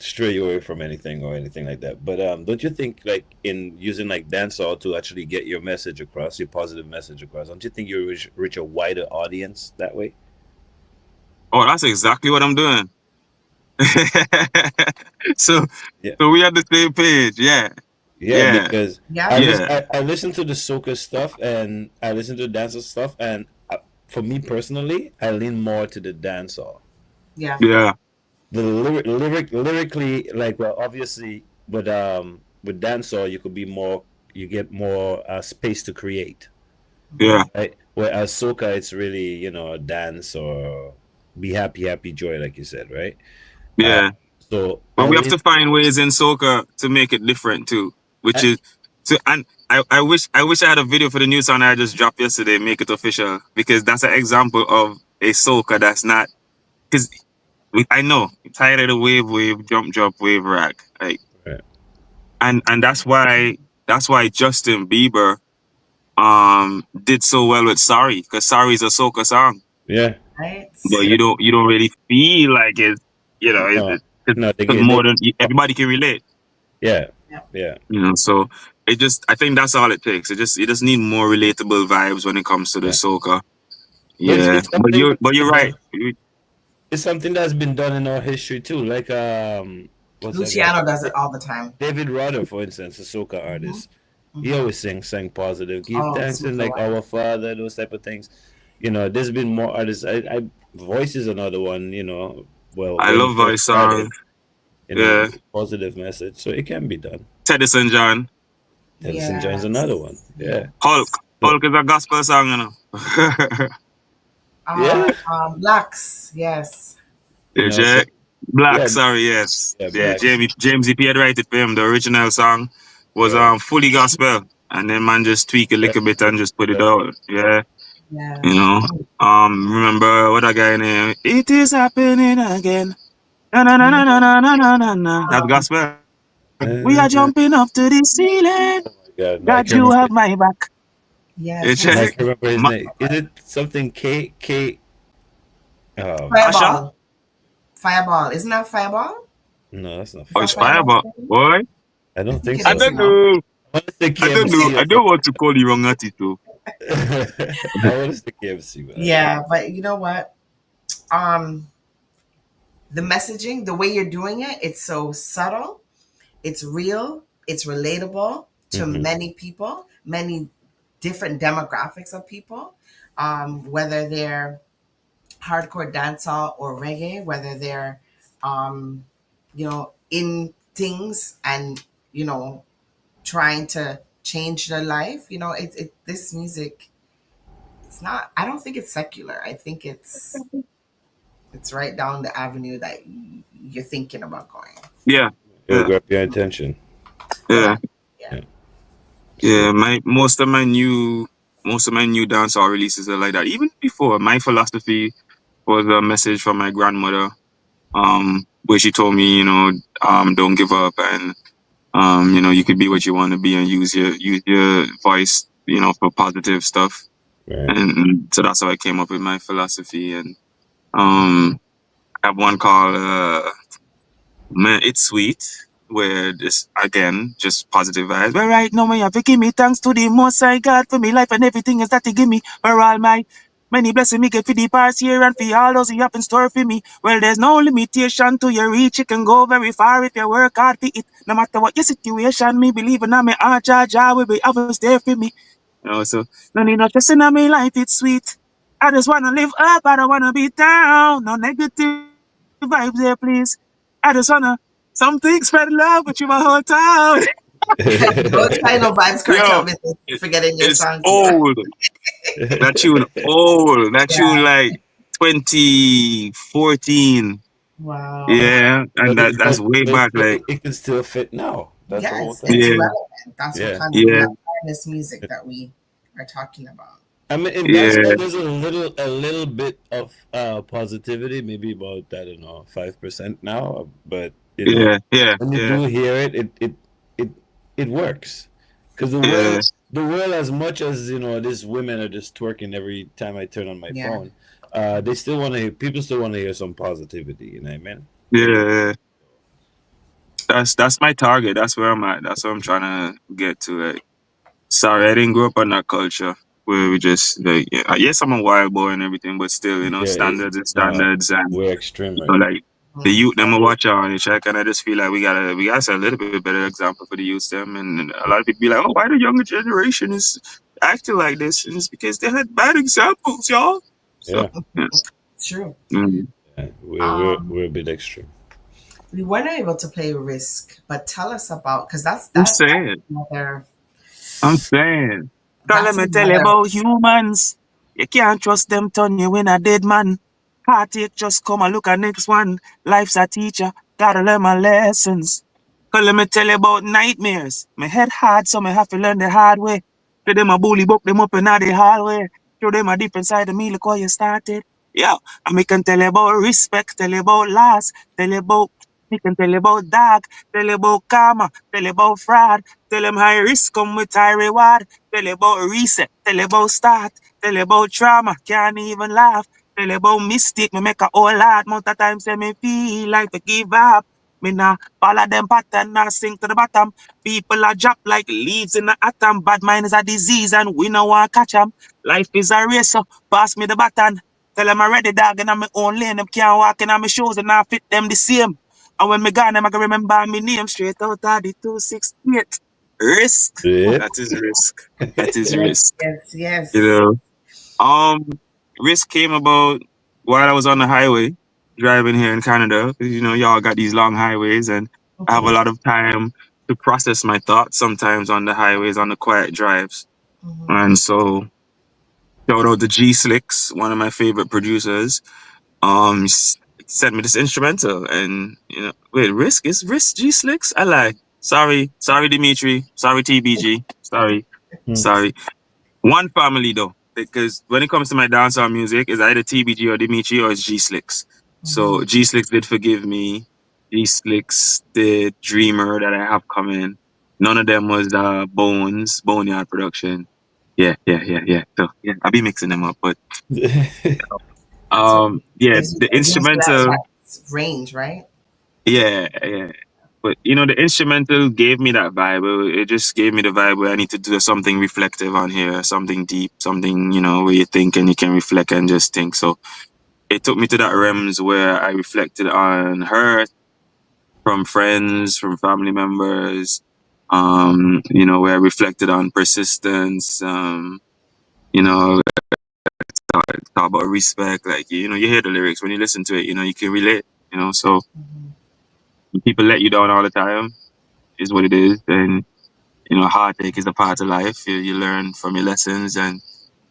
stray you away from anything or anything like that, but don't you think like in using like dancehall to actually get your message across, your positive message across, don't you think you reach a wider audience that way? Oh, that's exactly what I'm doing. So we have the same page, yeah. Because I listen to the soca stuff and I listen to the dancehall stuff, and for me personally, I lean more to the dancehall. Yeah. The lyrically, like, well, obviously with dancehall you could be more, you get more space to create. Yeah. Right? Whereas soca, it's really a dance or be happy, happy joy, like you said, right? Uh, Yeah. so But we have always, to find ways in soca to make it different too. Which I, is so and I wish I had a video for the new song I just dropped yesterday, make it official. Because that's an example of a soca that's not because I know I'm tired of the wave, jump, wave rack. Like right. and that's why Justin Bieber did so well with Sorry, because Sorry is a soca song. Yeah, Right. But yeah. you don't really feel like No, no, it's more than everybody can relate. yeah, Yeah. yeah. So I think that's all it takes. You just need more relatable vibes when it comes to the Yeah. soca. But Yeah, but you're right. It's something that's been done in our history too. Like what's that guy? Luciano does it all the time. David Rudder, for instance, a soca Mm-hmm. artist. He always sang positive, give Oh, thanks, and super like well. our Father, those type of things. There's been more artists. Voice is another one. Well, I when he love first voice started, song. Yeah, positive message, so it can be done. Teddyson John. Edison John's another one. Yeah. Hulk. So, Hulk is a gospel song, yeah. Blacks, yes. So Black, yeah, sorry, yes. yeah, Yeah, blacks. James EP had write it for him. The original song was Right. fully gospel. And then man just tweak a little bit and just put it out. Yeah. Yeah. Remember what that guy name? It is happening again. Na na na na na na na na na na. That's gospel. We are Oh jumping up to the ceiling. my God, and I God, can you remember. have my back. You Yes. And I check. can remember his name. Is it something K? Asha? Fireball. Fireball. Isn't that Fireball? No, that's not Oh, fire. it's Fireball? Fireball. Boy. I don't I think think it I so. is, don't you know. know. I want to say I don't know. KFC I or don't want to call you wrong at it too. something. I want to say KFC, but I don't Yeah, but you know what? Um, the messaging, the way you're doing it, it's so subtle, it's real, it's relatable to know. many people, many different demographics of people, whether they're hardcore dancehall or reggae, whether they're, um, in things and, trying to change their life. This music, it's not, I don't think it's secular. I think it's right down the avenue that you're thinking about going. Yeah. It'll Yeah. grab your attention. Yeah. Yeah. Yeah. Most of my new dancehall releases are like that. Even before, my philosophy was a message from my grandmother, where she told me, don't give up and you could be what you want to be and use your voice, for positive stuff. Right. And so that's how I came up with my philosophy. And I have one called Man, It's Sweet, where this again just positive vibes. But right now, me have to give me thanks to the Most High God for me life and everything is that He give me for all my many blessings me get for the past year and for all those He have in store for me. Well, there's no limitation to your reach. You can go very far if you work hard for it. No matter what your situation, me believe in me heart, Jah will be always there for me. So no need no stress in my life. It's sweet. I just wanna live up. I don't wanna be down. No negative vibes there, please. I just wanna something spread love with you my whole town. Don't try no vibes cartel Yo, business. Forgetting your it's song. old. That tune old. That tune Yeah. like 2014. Wow. Yeah, and that's way back. Like It can still fit now. That's the whole Yes, thing. it's yeah, relevant. That's what Yeah. kind of yeah, awareness music that we are talking about. I mean, in yeah, dancehall, there's a little bit of positivity, maybe about I don't know 5% now, but yeah, yeah, when you yeah, do hear it, it works because yeah, the world, as much as these women are just twerking every time I turn on my Yeah. phone, they still want to hear. People still want to hear some positivity. You know what I mean? yeah. That's my target. That's where I'm at. That's what I'm trying to get to. Like, sorry, I didn't grow up on that culture where we just like, yeah, yes, I'm a wild boy and everything, but still, Yeah, standards and no, standards, and we're extreme right now. like the youth them will watch out and check, and I just feel like we gotta set a little bit better example for the youth them, and a lot of people be like, oh, why the younger generation is acting like this, and it's because they had bad examples, y'all. So Yeah, yeah. True. Mm. yeah, Um, we're a bit extreme. we weren't able to play Risk, but tell us about, because I'm that's saying, another I'm saying. So let that's me tell you another about humans. You can't trust them, turn you in a dead man. Heartache, just come and look at next one. Life's a teacher, gotta learn my lessons. Cause let me tell you about nightmares. My head hard, so me have to learn the hard way. To them a bully book them up in the hallway. Show them a different side of me, look how you started. Yeah, and me can tell you about respect, tell you about loss, tell you about, me can tell you about dark, tell you about karma, tell you about fraud, tell them high risk come with high reward, tell you about reset, tell you about start, tell you about trauma, can't even laugh, tell you about mistake, me make a whole lot, amount of times say me feel like to give up. Me nah follow them pattern, nah sink to the bottom. People are drop like leaves in the atom. Bad mind is a disease and we no want catch 'em. Life is a race, so pass me the baton. Tell them I'm ready, dog, and I'm my own lane. Them can't walk in on my shoes and I fit them the same. And when me gone, them I can remember me name straight out of the 268. Risk. Yeah. That is risk. That is Yes, risk. yes, You yes. know. Risk came about while I was on the highway driving here in Canada. 'Cause, you know, y'all got these long highways, and I have a Okay. lot of time to process my thoughts sometimes on the highways, on the quiet drives. And so, shout out to G Slicks, one of my favorite producers. Sent me this instrumental, and you know, wait, Risk is Risk G Slicks? I lie. Sorry, Dimitri. Sorry, TBG. Sorry. One family though, because when it comes to my dancehall music, it's either TBG or Dimitri or it's G Slicks. So G Slicks did Forgive Me. G Slicks did Dreamer that I have coming. None of them was Boneyard production. Yeah. So yeah, I'll be mixing them up, but That's what yeah, gives you, the it gives you that, instrumental, that range, right? yeah. But you know, the instrumental gave me that vibe. It just gave me the vibe where I need to do something reflective on here, something deep, something, you know, where you think and you can reflect and just think. So it took me to that realms where I reflected on hurt from friends, from family members, you know, where I reflected on persistence, you know, talk about respect. Like, you know, you hear the lyrics when you listen to it, you know, you can relate, you know. So when people let you down all the time is what it is. And you know, heartache is a part of life. You learn from your lessons and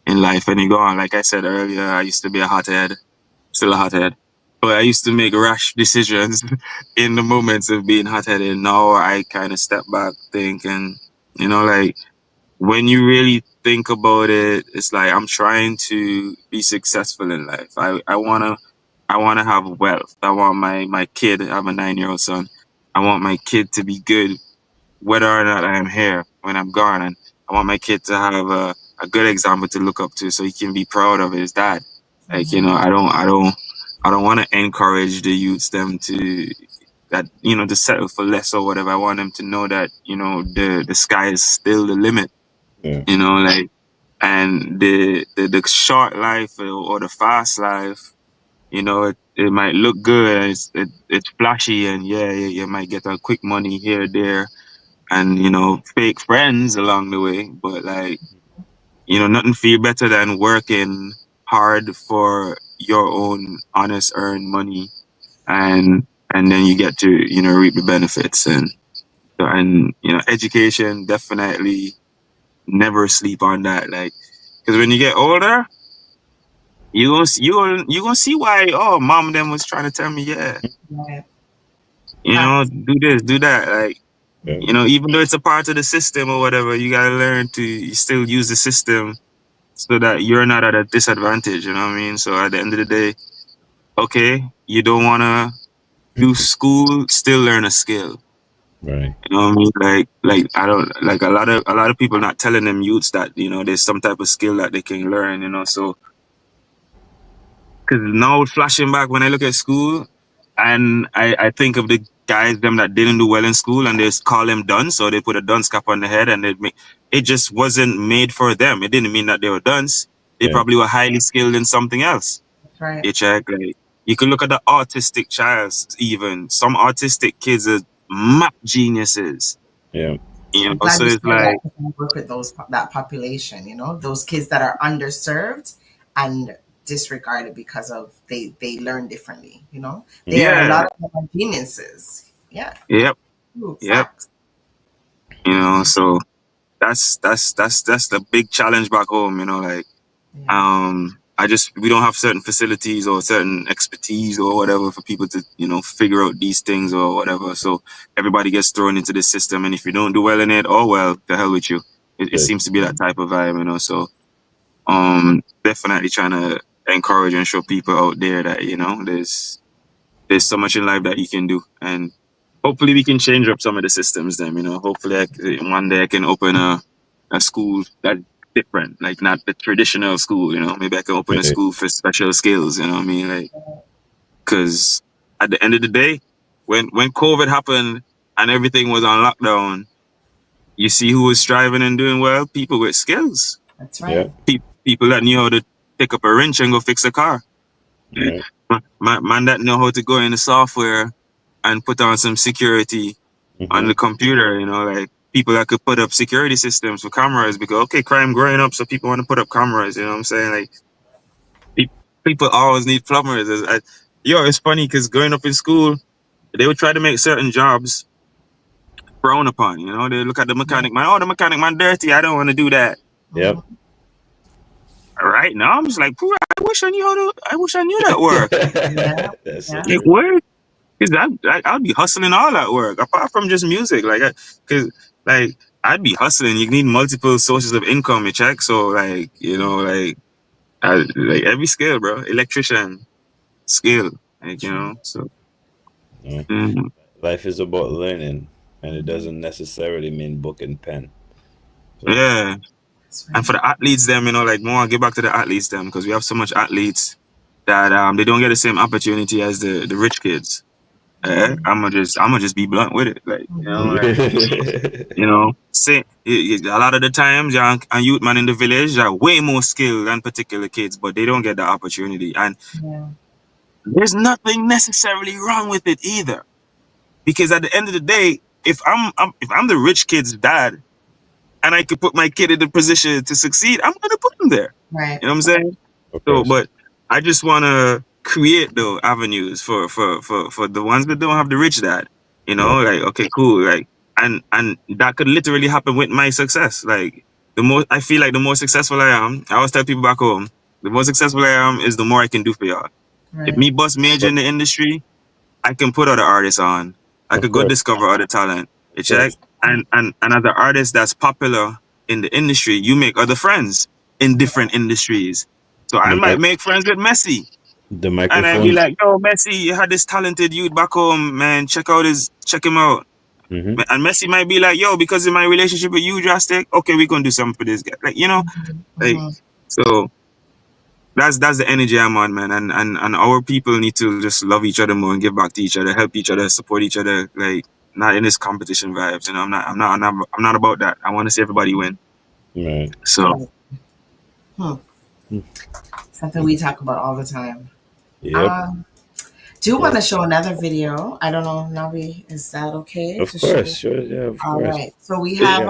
in life and you go on. Like I said earlier, I used to be a hothead, still a hothead. But I used to make rash decisions in the moments of being hot-headed. Now I kind of step back, think, and, you know, like, when you really think about it, it's like I'm trying to be successful in life. I wanna have wealth. I want my kid, I have a 9-year-old son. I want my kid to be good whether or not I am here when I'm gone. And I want my kid to have a good example to look up to so he can be proud of his dad. Like, you know, I don't want to encourage the youths them to that, you know, to settle for less or whatever. I want them to know that, you know, the sky is still the limit. Yeah. You know, like, and the short life or the fast life, you know, it might look good and it's flashy and yeah, you might get a quick money here, there, and, you know, fake friends along the way. But like, you know, nothing feel better than working hard for your own honest earned money and then you get to, you know, reap the benefits. And you know, education, definitely never sleep on that. Like, because when you get older, you gonna see why, oh, mom them was trying to tell me, yeah, Right. you know, do this, do that. Like, Yeah. you know, even though it's a part of the system or whatever, you gotta learn to still use the system so that you're not at a disadvantage. You know what I mean? So at the end of the day, okay, you don't wanna do school, still learn a skill. Right. You know what I mean? Like I don't like a lot of people not telling them youths that, you know, there's some type of skill that they can learn. You know, so because now flashing back when I look at school, and I think of the guys them that didn't do well in school, and they just call them dunce, so they put a dunce cap on the head, and it just wasn't made for them. It didn't mean that they were dunce. They Yeah. probably were highly skilled in something else. That's right. You check, like, you can look at the autistic childs. Even some autistic kids are map geniuses. Yeah. You I'm know, glad so you it's shared like, that because I work with that population, you know, those kids that are underserved and disregarded because of they learn differently, you know. They are a yeah, lot of them are geniuses. Yeah. yep, Ooh, yep. facts. You know, so that's the big challenge back home. You know, like, We don't have certain facilities or certain expertise or whatever for people to, figure out these things or whatever. So everybody gets thrown into this system. And if you don't do well in it, oh, well, the hell with you. It seems to be that type of vibe, So, definitely trying to encourage and show people out there that, there's so much in life that you can do. And hopefully we can change up some of the systems then, hopefully one day I can open a school that's different, like not the traditional school, maybe I can open a school for special skills, you know what I mean? Like, cause at the end of the day, when COVID happened and everything was on lockdown, you see who was striving and doing well? People with skills. That's right. People that knew how to pick up a wrench and go fix a car. Right. Man that know how to go in the software and put on some security on the computer, like people that could put up security systems for cameras because, crime growing up, so people want to put up cameras, you know what I'm saying? Like, people always need plumbers. It's funny because growing up in school, they would try to make certain jobs frowned upon, they look at the mechanic man, the mechanic man dirty, I don't want to do that. Yep. Right now, I'm just like, I wish I knew that work. It worked. Cause I'd be hustling all that work apart from just music, I'd be hustling. You need multiple sources of income, you check. So like every skill, bro, electrician skill, So life is about learning, and it doesn't necessarily mean book and pen. So. Yeah, and for the athletes, them, more get back to the athletes, them, because we have so much athletes that they don't get the same opportunity as the rich kids. I'm gonna just be blunt with it, say a lot of the times, young and youth man in the village are way more skilled than particular kids, but they don't get the opportunity, and there's nothing necessarily wrong with it either, because at the end of the day, if I'm the rich kid's dad, and I could put my kid in the position to succeed, I'm gonna put him there. Right. You know what I'm saying? So, but I just wanna create the avenues for the ones that don't have the rich dad, like, okay, cool, like, and that could literally happen with my success. Like, I feel like the more successful I am, I always tell people back home, the more successful I am is the more I can do for y'all. Right. If me bust major in the industry, I can put other artists on. I could go discover other talent. You check? And as an artist that's popular in the industry, you make other friends in different industries. So I might make friends with Messi. The microphone. And I'd be like, yo, Messi, you had this talented youth back home, man. Check him out. And Messi might be like, yo, because of my relationship with you, Drastic, okay, we're gonna do something for this guy. Like, so that's the energy I'm on, man. And our people need to just love each other more and give back to each other, help each other, support each other, like, not in this competition vibes. I'm not about that. I want to see everybody win. Right. So something we talk about all the time. Yep. Do want to show another video. I don't know, Navi, is that okay? Of course, sure, yeah, of all course. Right. So we have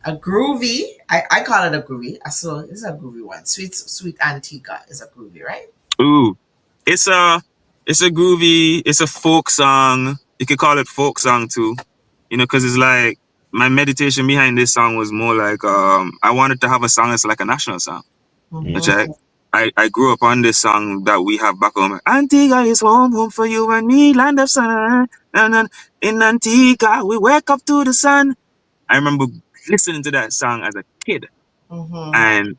a groovy. I call it a groovy. So it's a groovy one. Sweet Antigua is a groovy, right? Ooh, it's a groovy. It's a folk song. You could call it folk song too, because it's like my meditation behind this song was more like I wanted to have a song that's like a national song. Which I grew up on this song that we have back home. Antigua is home for you and me, land of sun. And in Antigua, we wake up to the sun. I remember listening to that song as a kid. And,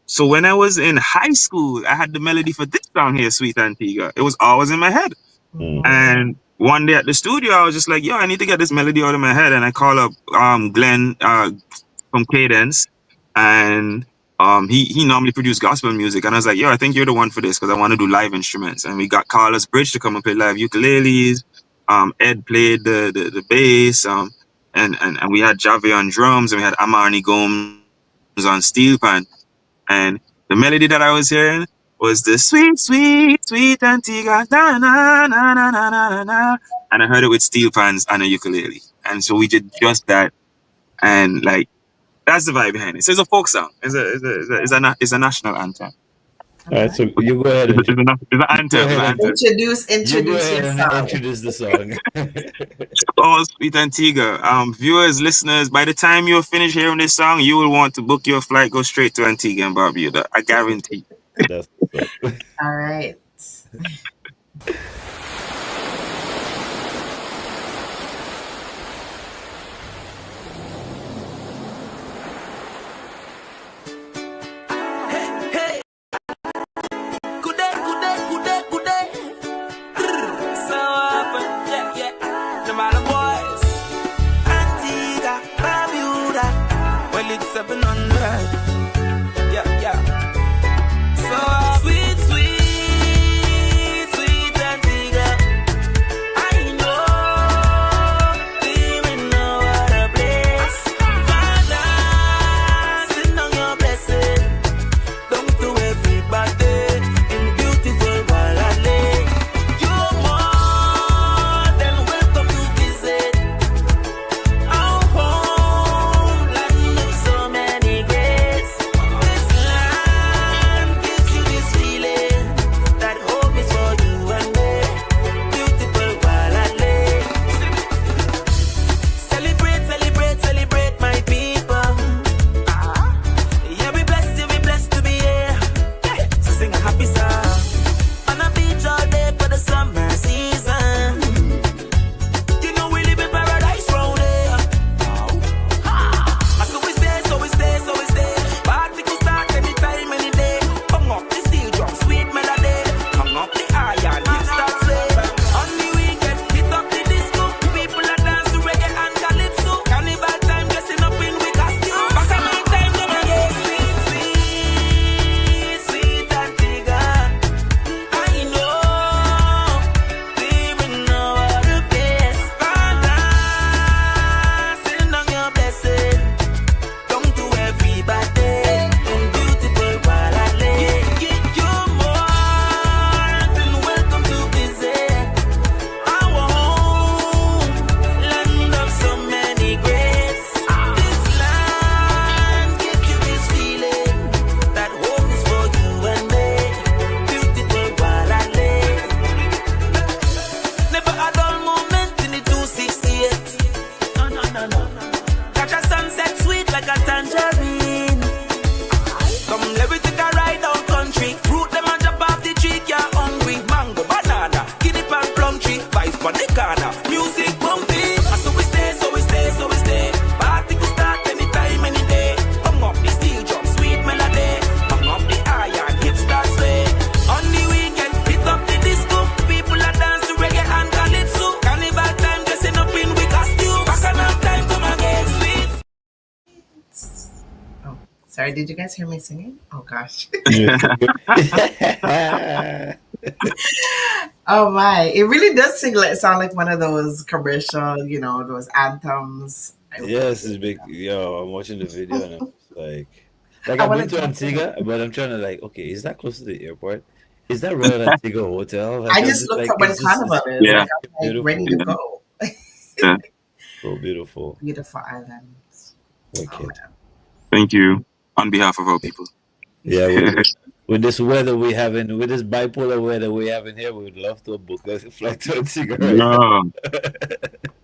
so when I was in high school, I had the melody for this song here, Sweet Antigua. It was always in my head. And one day at the studio, I was just like, yo, I need to get this melody out of my head. And I call up Glenn from Cadence. And he normally produced gospel music, and I was like, yo, I think you're the one for this because I want to do live instruments. And we got Carlos Bridge to come and play live ukuleles. Ed played the bass. And we had Javi on drums, and we had Amarni Gomes on steel pan. And the melody that I was hearing was the sweet, sweet, sweet Antigua, na na na na na na na. And I heard it with steel pans and a ukulele. And so we did just that, and like, that's the vibe behind it. So it's a folk song. It's a national anthem. All right, so you go ahead and It's an anthem. you go Introduce ahead your and song. introduce the song. Oh, sweet Antigua. Viewers, listeners, by the time you're finished hearing this song, you will want to book your flight, go straight to Antigua and Barbuda. I guarantee. That's what's up. All right. Sorry, did you guys hear me singing? Oh gosh. Oh my. It really does sound like one of those commercial, those anthems. Yes, it's big. Yo, I'm watching the video and I'm like I've been to Antigua, but I'm trying to okay, is that close to the airport? Is that Royal Antigua Hotel? I just looked up when Carnival is. Yeah. I'm ready to go. Yeah. So beautiful. Beautiful islands. Okay. Thank you on behalf of our people. Yeah, with this weather we having, with this bipolar weather we having here, we would love to book a flight to Antigua. Right now.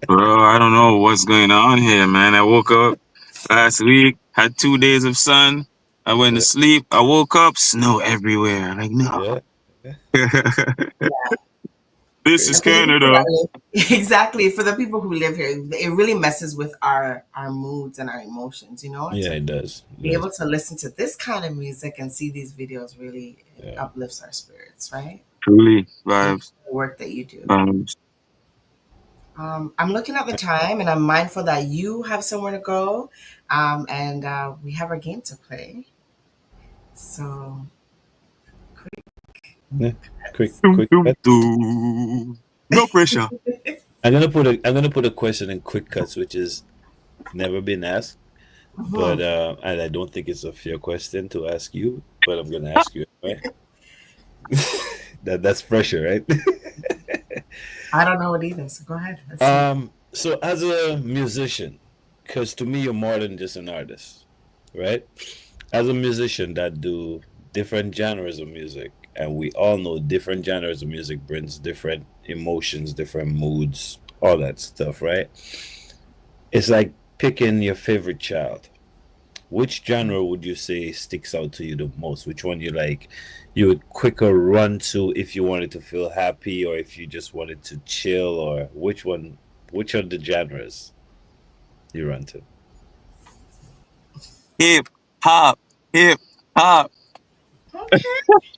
Bro, I don't know what's going on here, man. I woke up last week, had 2 days of sun. I went to sleep. I woke up, snow everywhere. Like, no. This is Canada. Exactly. For the people who live here, it really messes with our moods and our emotions, Yeah, it does. Be able to listen to this kind of music and see these videos really uplifts our spirits, right? Truly, vibes. The work that you do. I'm looking at the time and I'm mindful that you have somewhere to go, and we have our game to play. So, quick. No pressure. I'm gonna put a question in quick cuts, which is never been asked, but and I don't think it's a fair question to ask you, but I'm gonna ask you anyway. That's pressure, right? I don't know it either, so go ahead. So as a musician, because to me you're more than just an artist, right? As a musician that do different genres of music, and we all know different genres of music brings different emotions, different moods, all that stuff, right? It's like picking your favorite child. Which genre would you say sticks out to you the most? Which one you would quicker run to if you wanted to feel happy or if you just wanted to chill, or which are the genres you run to? Hip hop, hip hop. Okay.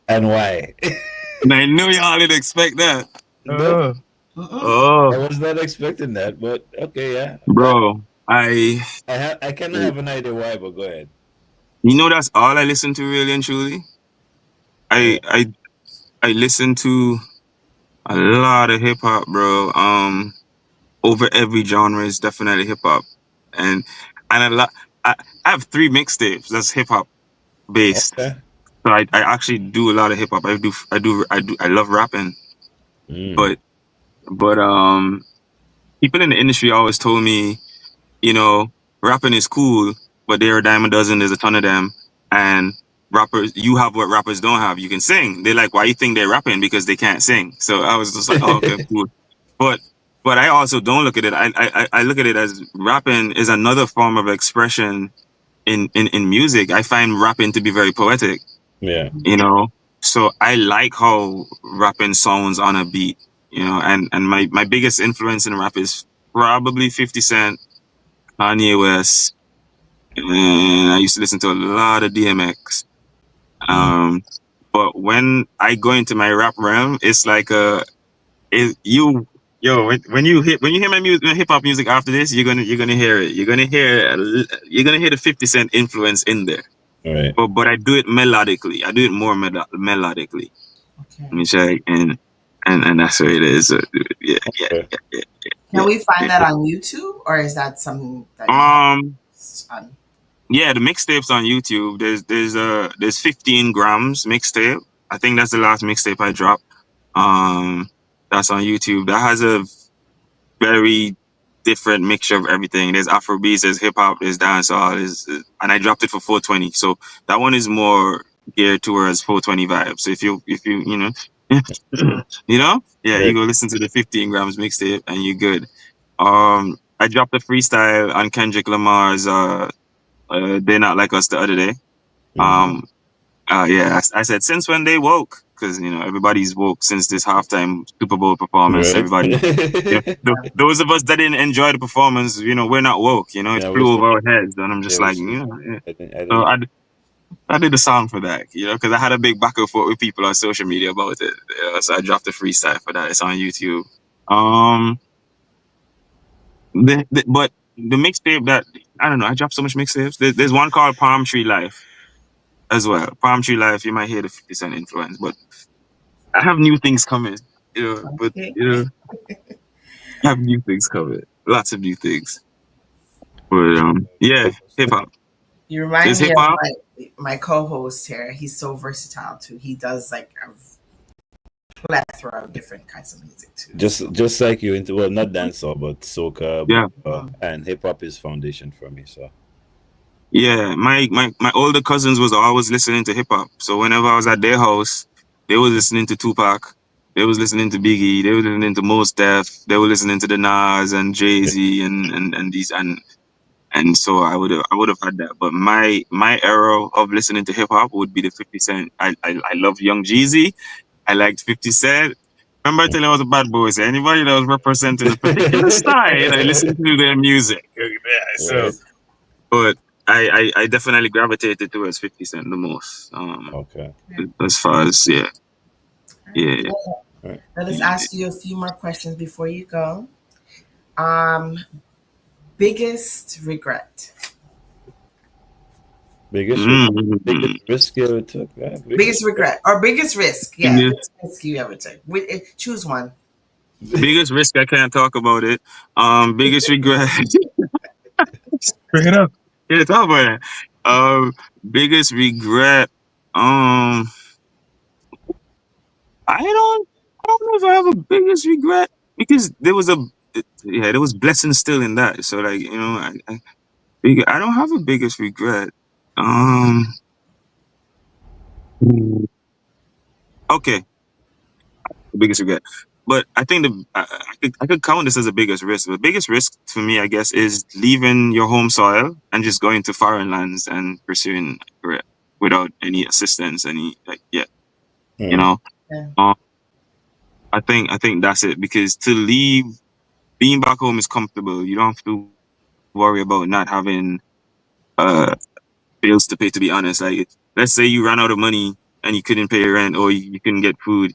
And why? And I knew y'all didn't expect that. Nope. Oh, I was not expecting that, but okay, yeah. bro, I kind of have an idea why, but go ahead. you know, that's all I listen to, really and truly. Oh, I listen to a lot of hip hop, bro. Over every genre is definitely hip hop, and a lot. I have 3 mixtapes that's hip hop based. okay. So I actually do a lot of hip hop. I love rapping, Mm. but people in the industry always told me, you know, rapping is cool, but there are a dime a dozen. There's a ton of them, and rappers, you have what rappers don't have. You can sing. They're like, why you think they're rapping? Because they can't sing. So I was just like, oh, okay, cool. But I also don't look at it. I look at it as rapping is another form of expression in music. I find rapping to be very poetic. Yeah. You know, so I like how rapping sounds on a beat. You know, and my biggest influence in rap is probably 50 Cent, Kanye West, and I used to listen to a lot of DMX. But when I go into my rap realm, it's like when you hear my music, hip hop music after this, you're gonna hear it. You're gonna hear the 50 Cent influence in there. Right. But I do it melodically. I do it more melodically. Okay. Let me check, and that's what it is. Yeah. Can we find that on YouTube, or is that something that you have on? Yeah, the mixtapes on YouTube. There's 15 grams mixtape. I think that's the last mixtape I dropped. That's on YouTube. That has a very different mixture of everything. There's Afrobeats, there's hip hop, there's dancehall, and I dropped it for 420. So that one is more geared towards 420 vibes. So if you yeah, you go listen to the 15 grams mixtape and you're good. I dropped a freestyle on Kendrick Lamar's "They Not Like Us" the other day. I said, since when they woke, because everybody's woke since this halftime Super Bowl performance. Right. Everybody, those of us that didn't enjoy the performance, we're not woke. It Yeah, flew over our heads, and I'm just yeah, like, I didn't So know. I did a song for that, because I had a big back and forth with people on social media about it. So I dropped a freestyle for that. It's on YouTube. But the mixtape that I don't know, I dropped so much mixtapes. There's one called Palm Tree Life as well. Palm Tree Life, you might hear the 50 Cent influence, but I have new things coming. But I have new things coming. Lots of new things. But yeah, hip hop. You remind Is me hip of hop? my co-host here. He's so versatile too. He does like a plethora of different kinds of music too. Just like you into not dancehall but soca, and hip hop is foundation for me. So yeah, my older cousins was always listening to hip hop. So whenever I was at their house, they was listening to Tupac. They was listening to Biggie. They were listening to Mos Def. They were listening to the Nas and Jay-Z and these and so I would have had that. But my era of listening to hip hop would be the 50 Cent. I love Young Jeezy. I liked 50 Cent. Remember I tell you I was a bad boy. So anybody that was representing a particular style, I listened to their music. Yeah, so, but I definitely gravitated towards 50 Cent the most. okay. As far as yeah. Let us ask you a few more questions before you go. Biggest regret. Biggest risk you ever took? Biggest regret or biggest risk? Yeah, biggest risk you ever took. Choose one. Biggest risk, I can't talk about it. Biggest regret. Bring it up. Yeah, talk about it. Biggest regret. I don't know if I have a biggest regret, because there was blessings still in that. So like, I don't have a biggest regret. Okay, the biggest regret. But I think I could count this as the biggest risk. The biggest risk for me, I guess, is leaving your home soil and just going to foreign lands and pursuing a career without any assistance, you know. Yeah. I think that's it, because to leave, being back home is comfortable. You don't have to worry about not having uh bills to pay. To be honest, like, let's say you ran out of money and you couldn't pay your rent, or you couldn't get food.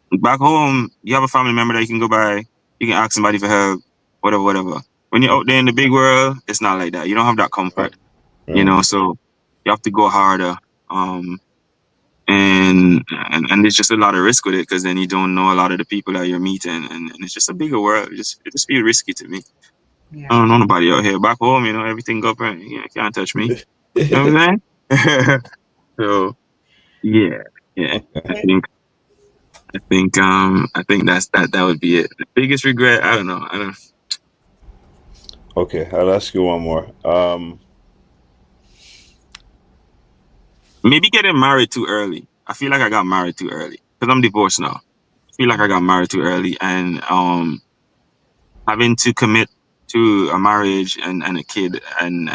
Back home, you have a family member that you can go by. You can ask somebody for help, whatever. When you're out there in the big world, it's not like that. You don't have that comfort, So you have to go harder. And there's just a lot of risk with it, because then you don't know a lot of the people that you're meeting, and it's just a bigger world. It just feels risky to me. Yeah. I don't know nobody out here. Back home, everything government. You can't touch me. You know what I'm saying? So yeah. I think that would be it. The biggest regret, I don't know. Okay, I'll ask you one more. Maybe getting married too early. I feel like I got married too early, because I'm divorced now. I feel like I got married too early, and having to commit to a marriage and a kid, and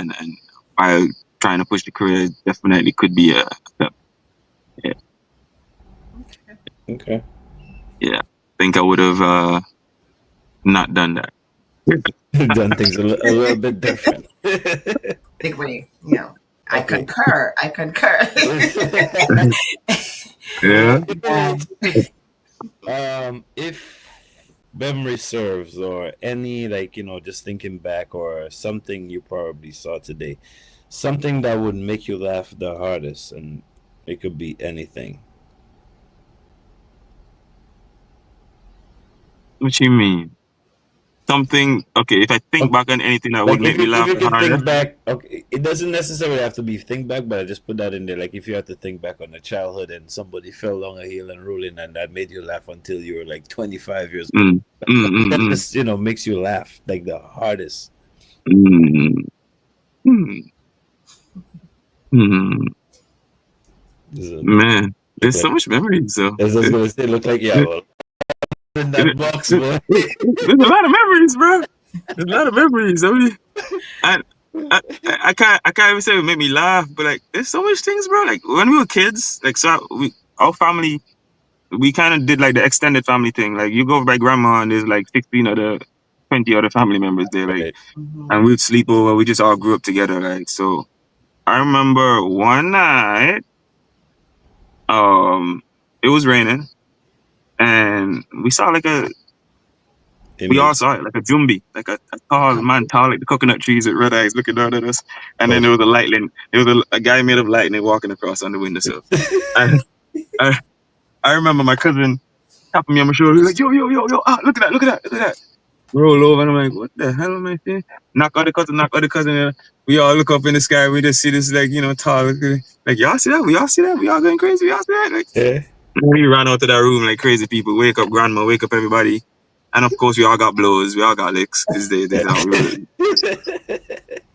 while trying to push the career, definitely could be a yeah. Okay. Yeah, I think I would have not done that. Done things a little bit different. Big way, I concur. Yeah. If memory serves, or any, just thinking back, or something you probably saw today, something that would make you laugh the hardest, and it could be anything. What you mean? Something, okay, if I think back on anything that would make me laugh if you the can think hardest. back, okay, it doesn't necessarily have to be think back, but I just put that in there. Like, if you have to think back on a childhood and somebody fell down a hill and rolling, and that made you laugh until you were like 25 years old. That just, makes you laugh, like the hardest. Man, there's so much memories, though. I was just gonna say, look like in that box, boy. There's a lot of memories, bro. There's a lot of memories. I can't even say it made me laugh, but like, there's so much things, bro. Like, when we were kids, like, our family, we kind of did like the extended family thing. Like, you go over by grandma, and there's like 20 other family members there, like, and we'd sleep over. We just all grew up together, like. So I remember one night, it was raining, and we saw we all saw it, like a Jumbi, like a tall man, like the coconut trees with red eyes looking down at us. And then there was a lightning. There was a guy made of lightning walking across on the windowsill. And I remember my cousin tapping me on my shoulder. He was like, yo, look at that. Roll over, and I'm like, what the hell am I seeing? Knock on the cousin. We all look up in the sky. We just see this, like, tall. Like, y'all see that? We all see that? We all going crazy? We all see that? Like, yeah. We ran out to that room like crazy people. Wake up grandma, wake up everybody. And of course, we all got blows. We all got licks. This day, how we were.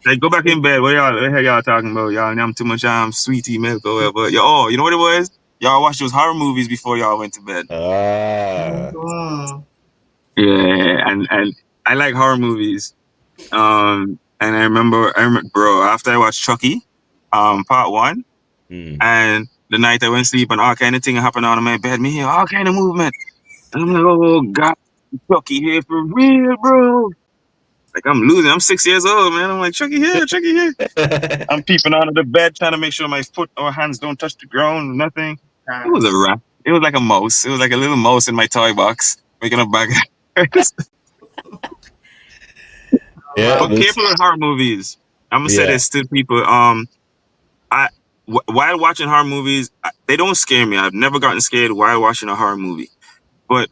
Like, go back in bed. What the hell y'all talking about? Y'all I'm too much sweetie milk or whatever. You know what it was? Y'all watched those horror movies before y'all went to bed. Yeah, and I like horror movies. And I remember, bro, after I watched Chucky, part 1, and the night I went to sleep, and all kind of thing happened on my bed. Me hear all kind of movement. And I'm like, oh God, Chucky here for real, bro. Like, I'm losing. I'm 6 years old, man. I'm like, Chucky here. I'm peeping out of the bed, trying to make sure my foot or hands don't touch the ground, nothing. It was a rat. It was like a mouse. It was like a little mouse in my toy box, making a bag. Yeah, but careful with horror movies. I'm gonna say this to people. While watching horror movies, they don't scare me. I've never gotten scared while watching a horror movie, but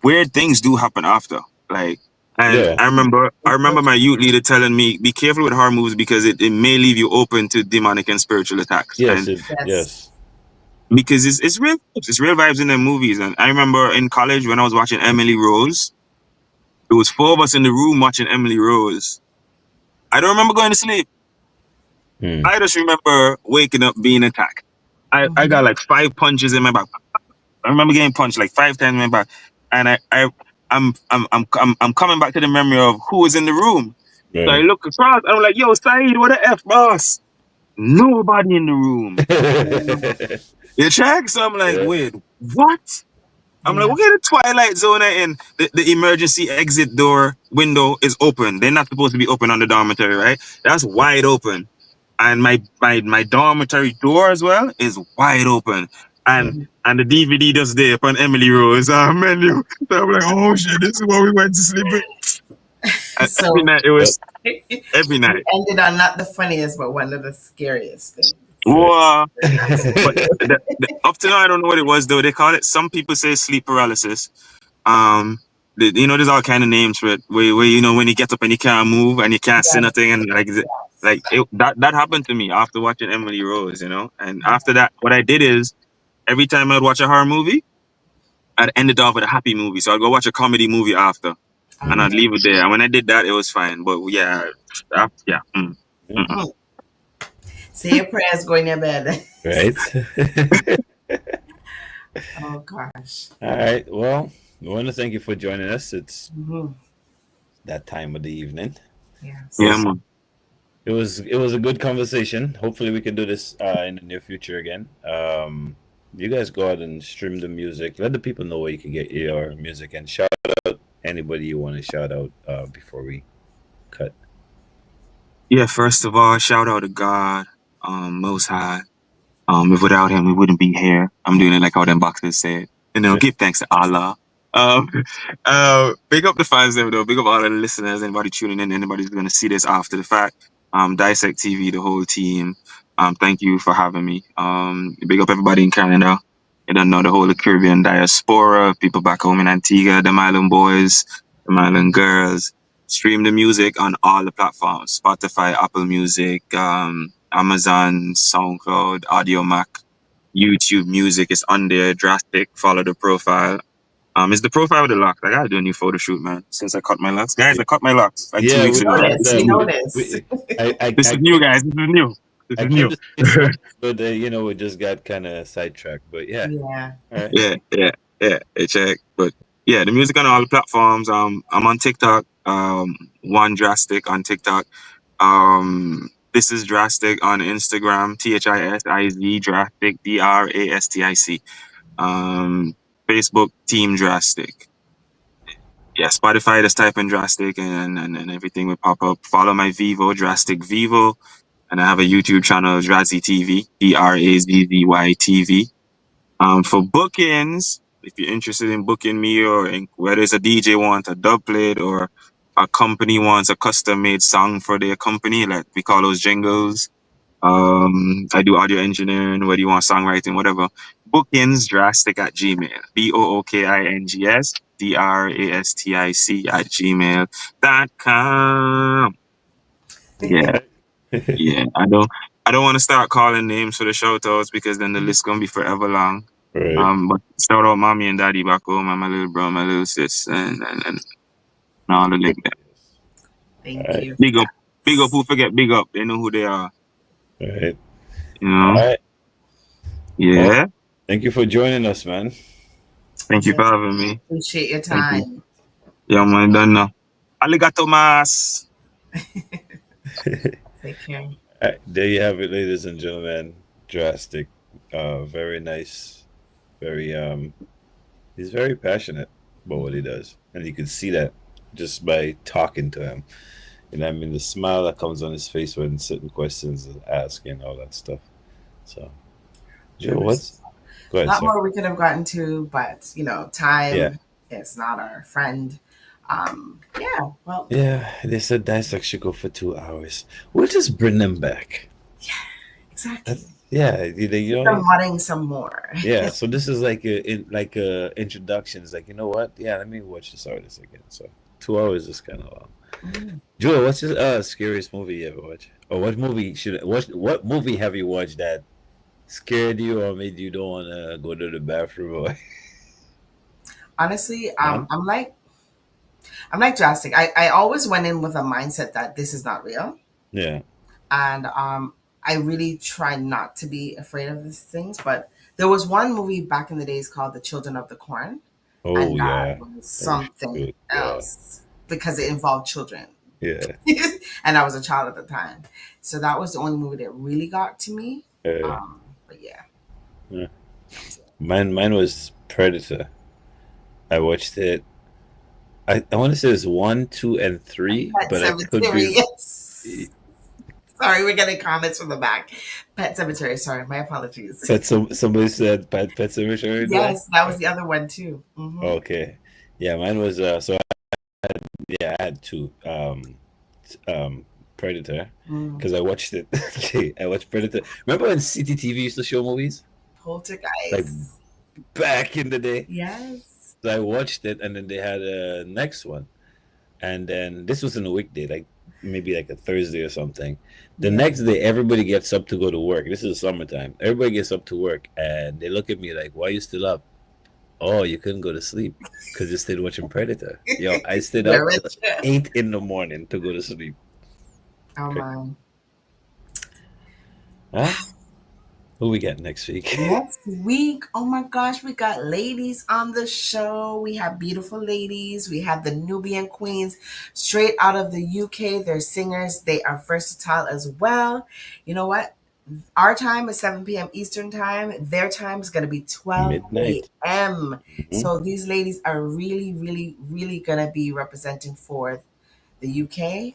weird things do happen after. Like, and I remember my youth leader telling me, be careful with horror movies, because it may leave you open to demonic and spiritual attacks. Yes. Because it's real vibes in the movies. And I remember in college when I was watching Emily Rose, there was 4 of us in the room watching Emily Rose. I don't remember going to sleep. I just remember waking up being attacked. I got like 5 punches in my back. I remember getting punched like 5 times in my back, and I'm coming back to the memory of who was in the room. Right. So I look across, and I'm like, "Yo, Saeed, what the f, boss?" Nobody in the room. You check? So I'm like, "Wait, what?" I'm like, "Okay, the Twilight Zone in the emergency exit door window is open. They're not supposed to be open on the dormitory, right? That's wide open." And my dormitory door as well is wide open, and the DVD just there upon Emily Rose menu. So I'm like, oh shit, this is where we went to sleep. So every night it was every night. You ended on not the funniest, but one of the scariest things. Whoa. But up to now, I don't know what it was though. They call it. Some people say sleep paralysis. There's all kind of names for it. Where when you get up and you can't move and you can't see nothing, and that happened to me after watching Emily Rose. And after that, what I did is every time I'd watch a horror movie, I'd end it off with a happy movie. So I'd go watch a comedy movie after, and I'd leave it there. And when I did that, it was fine. But yeah. Say your prayers, go in your bed. Right. Oh gosh. All right. Well, we want to thank you for joining us. It's that time of the evening. Yes. Yeah, man. It was a good conversation. Hopefully, we can do this in the near future again. You guys go out and stream the music. Let the people know where you can get your music, and shout out anybody you want to shout out before we cut. Yeah. First of all, shout out to God, Most High. If without him, we wouldn't be here. I'm doing it like how them boxers said. Give thanks to Allah. Big up the fans there though. Big up all the listeners, anybody tuning in, anybody who's gonna see this after the fact. Dissect TV, the whole team. Thank you for having me. Big up everybody in Canada. You don't know the whole Caribbean diaspora, people back home in Antigua, the Island boys, the Island girls. Stream the music on all the platforms: Spotify, Apple Music, Amazon, SoundCloud, Audio Mac, YouTube Music is on there. Drastic. Follow the profile. It's the profile with the locks. I gotta do a new photo shoot, man. Since I cut my locks, guys, I cut my locks like 2 weeks ago. We noticed. This is new, guys. This is new. This is new. But we just got kind of sidetracked. But yeah. Yeah. Yeah. Check. But yeah, the music on all the platforms. I'm on TikTok. One Drastic on TikTok. This is Drastic on Instagram. THISIZ Drastic DRASTIC. Facebook Team Drastic. Yeah, Spotify, just type in Drastic and everything will pop up. Follow my Vivo, Drastic Vivo. And I have a YouTube channel, Drazzy TV, DRAZZY TV. For bookings, if you're interested in booking me or whether it's a DJ wants a dub plate or a company wants a custom made song for their company, like we call those jingles. I do audio engineering, whether you want songwriting, whatever. Bookings Drastic at Gmail. BOOKINGS DRASTIC at gmail.com. Yeah. Yeah. I don't want to start calling names for the shout outs because then the list gonna be forever long. Right. But shout out mommy and daddy back home and my little bro, my little sis and all the like that. Thank you. Big up who forget big up. They know who they are. Right. All right. Yeah. Well, thank you for joining us, man. Thank you for having me. Appreciate your time. Yeah, man, done now. Arigato mas. Take care. There you have it, ladies and gentlemen. Drastic. Very nice. Very he's very passionate about what he does. And you can see that just by talking to him. And I mean the smile that comes on his face when certain questions are asked and all that stuff. So Joe, go ahead. A lot more we could have gotten to, but time is not our friend. Yeah, they said Dissect should go for 2 hours. We'll just bring them back. Yeah, exactly. I'm wanting some more. Yeah, so this is like a introduction. It's like, you know what? Yeah, let me watch this artist again. So 2 hours is kind of long. Joel, what's your scariest movie you ever watched? Or what movie have you watched that scared you or made you don't want to go to the bathroom? Honestly, I'm like Drastic. I always went in with a mindset that this is not real. Yeah. And I really try not to be afraid of these things. But there was one movie back in the days called The Children of the Corn. Oh, And yeah. that was That was something good. else because it involved children. Yeah. And I was a child at the time. So that was the only movie that really got to me. But yeah. Mine was Predator. I watched it. I want to say it's 1, 2, and 3, Pet but I could Cemetery, be. yes. Sorry, we're getting comments from the back. Pet Cemetery, sorry, my apologies. Somebody said Pet Cemetery. Yes, that was the other one too. Mm-hmm. Okay, yeah, mine was I had 2. Predator, because I watched it. I watched Predator. Remember when CTTV used to show movies? Poltergeist. Like back in the day. Yes. So I watched it, and then they had a next one, and then this was in a weekday, like maybe like a Thursday or something. The next day, everybody gets up to go to work. This is summertime. Everybody gets up to work, and they look at me like, "Why are you still up?" Oh, you couldn't go to sleep because you stayed watching Predator. Yo, I stayed up till 8 in the morning to go to sleep. Oh my. Huh? Who we got next week? Next week, oh my gosh, we got ladies on the show. We have beautiful ladies. We have the Nubian queens straight out of the UK. They're singers. They are versatile as well. You know what? Our time is 7 p.m. Eastern time. Their time is going to be 12 Midnight. a.m. So these ladies are really, really, really going to be representing for the UK.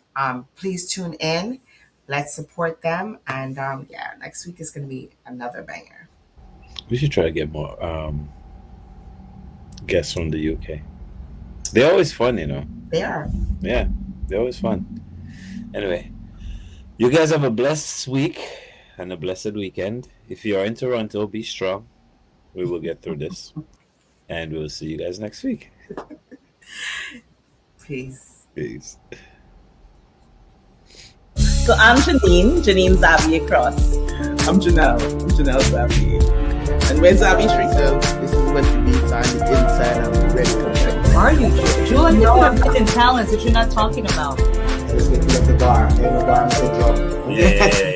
Please tune in. Let's support them. And next week is going to be another banger. We should try to get more guests from the UK. They're always fun, you know. They are. Yeah, they're always fun. Anyway, you guys have a blessed week and a blessed weekend. If you are in Toronto, be strong. We will get through this. And we'll see you guys next week. Peace. Peace. So I'm Janine Xavier Cross. I'm Janelle Xavier. And we're Xavier Street. So this is what you need time the inside and ready to Are you, Jewel? You have hidden talents that you're not talking about. Let's get to the bar. Ain't no bar, I'm so drunk. Yeah.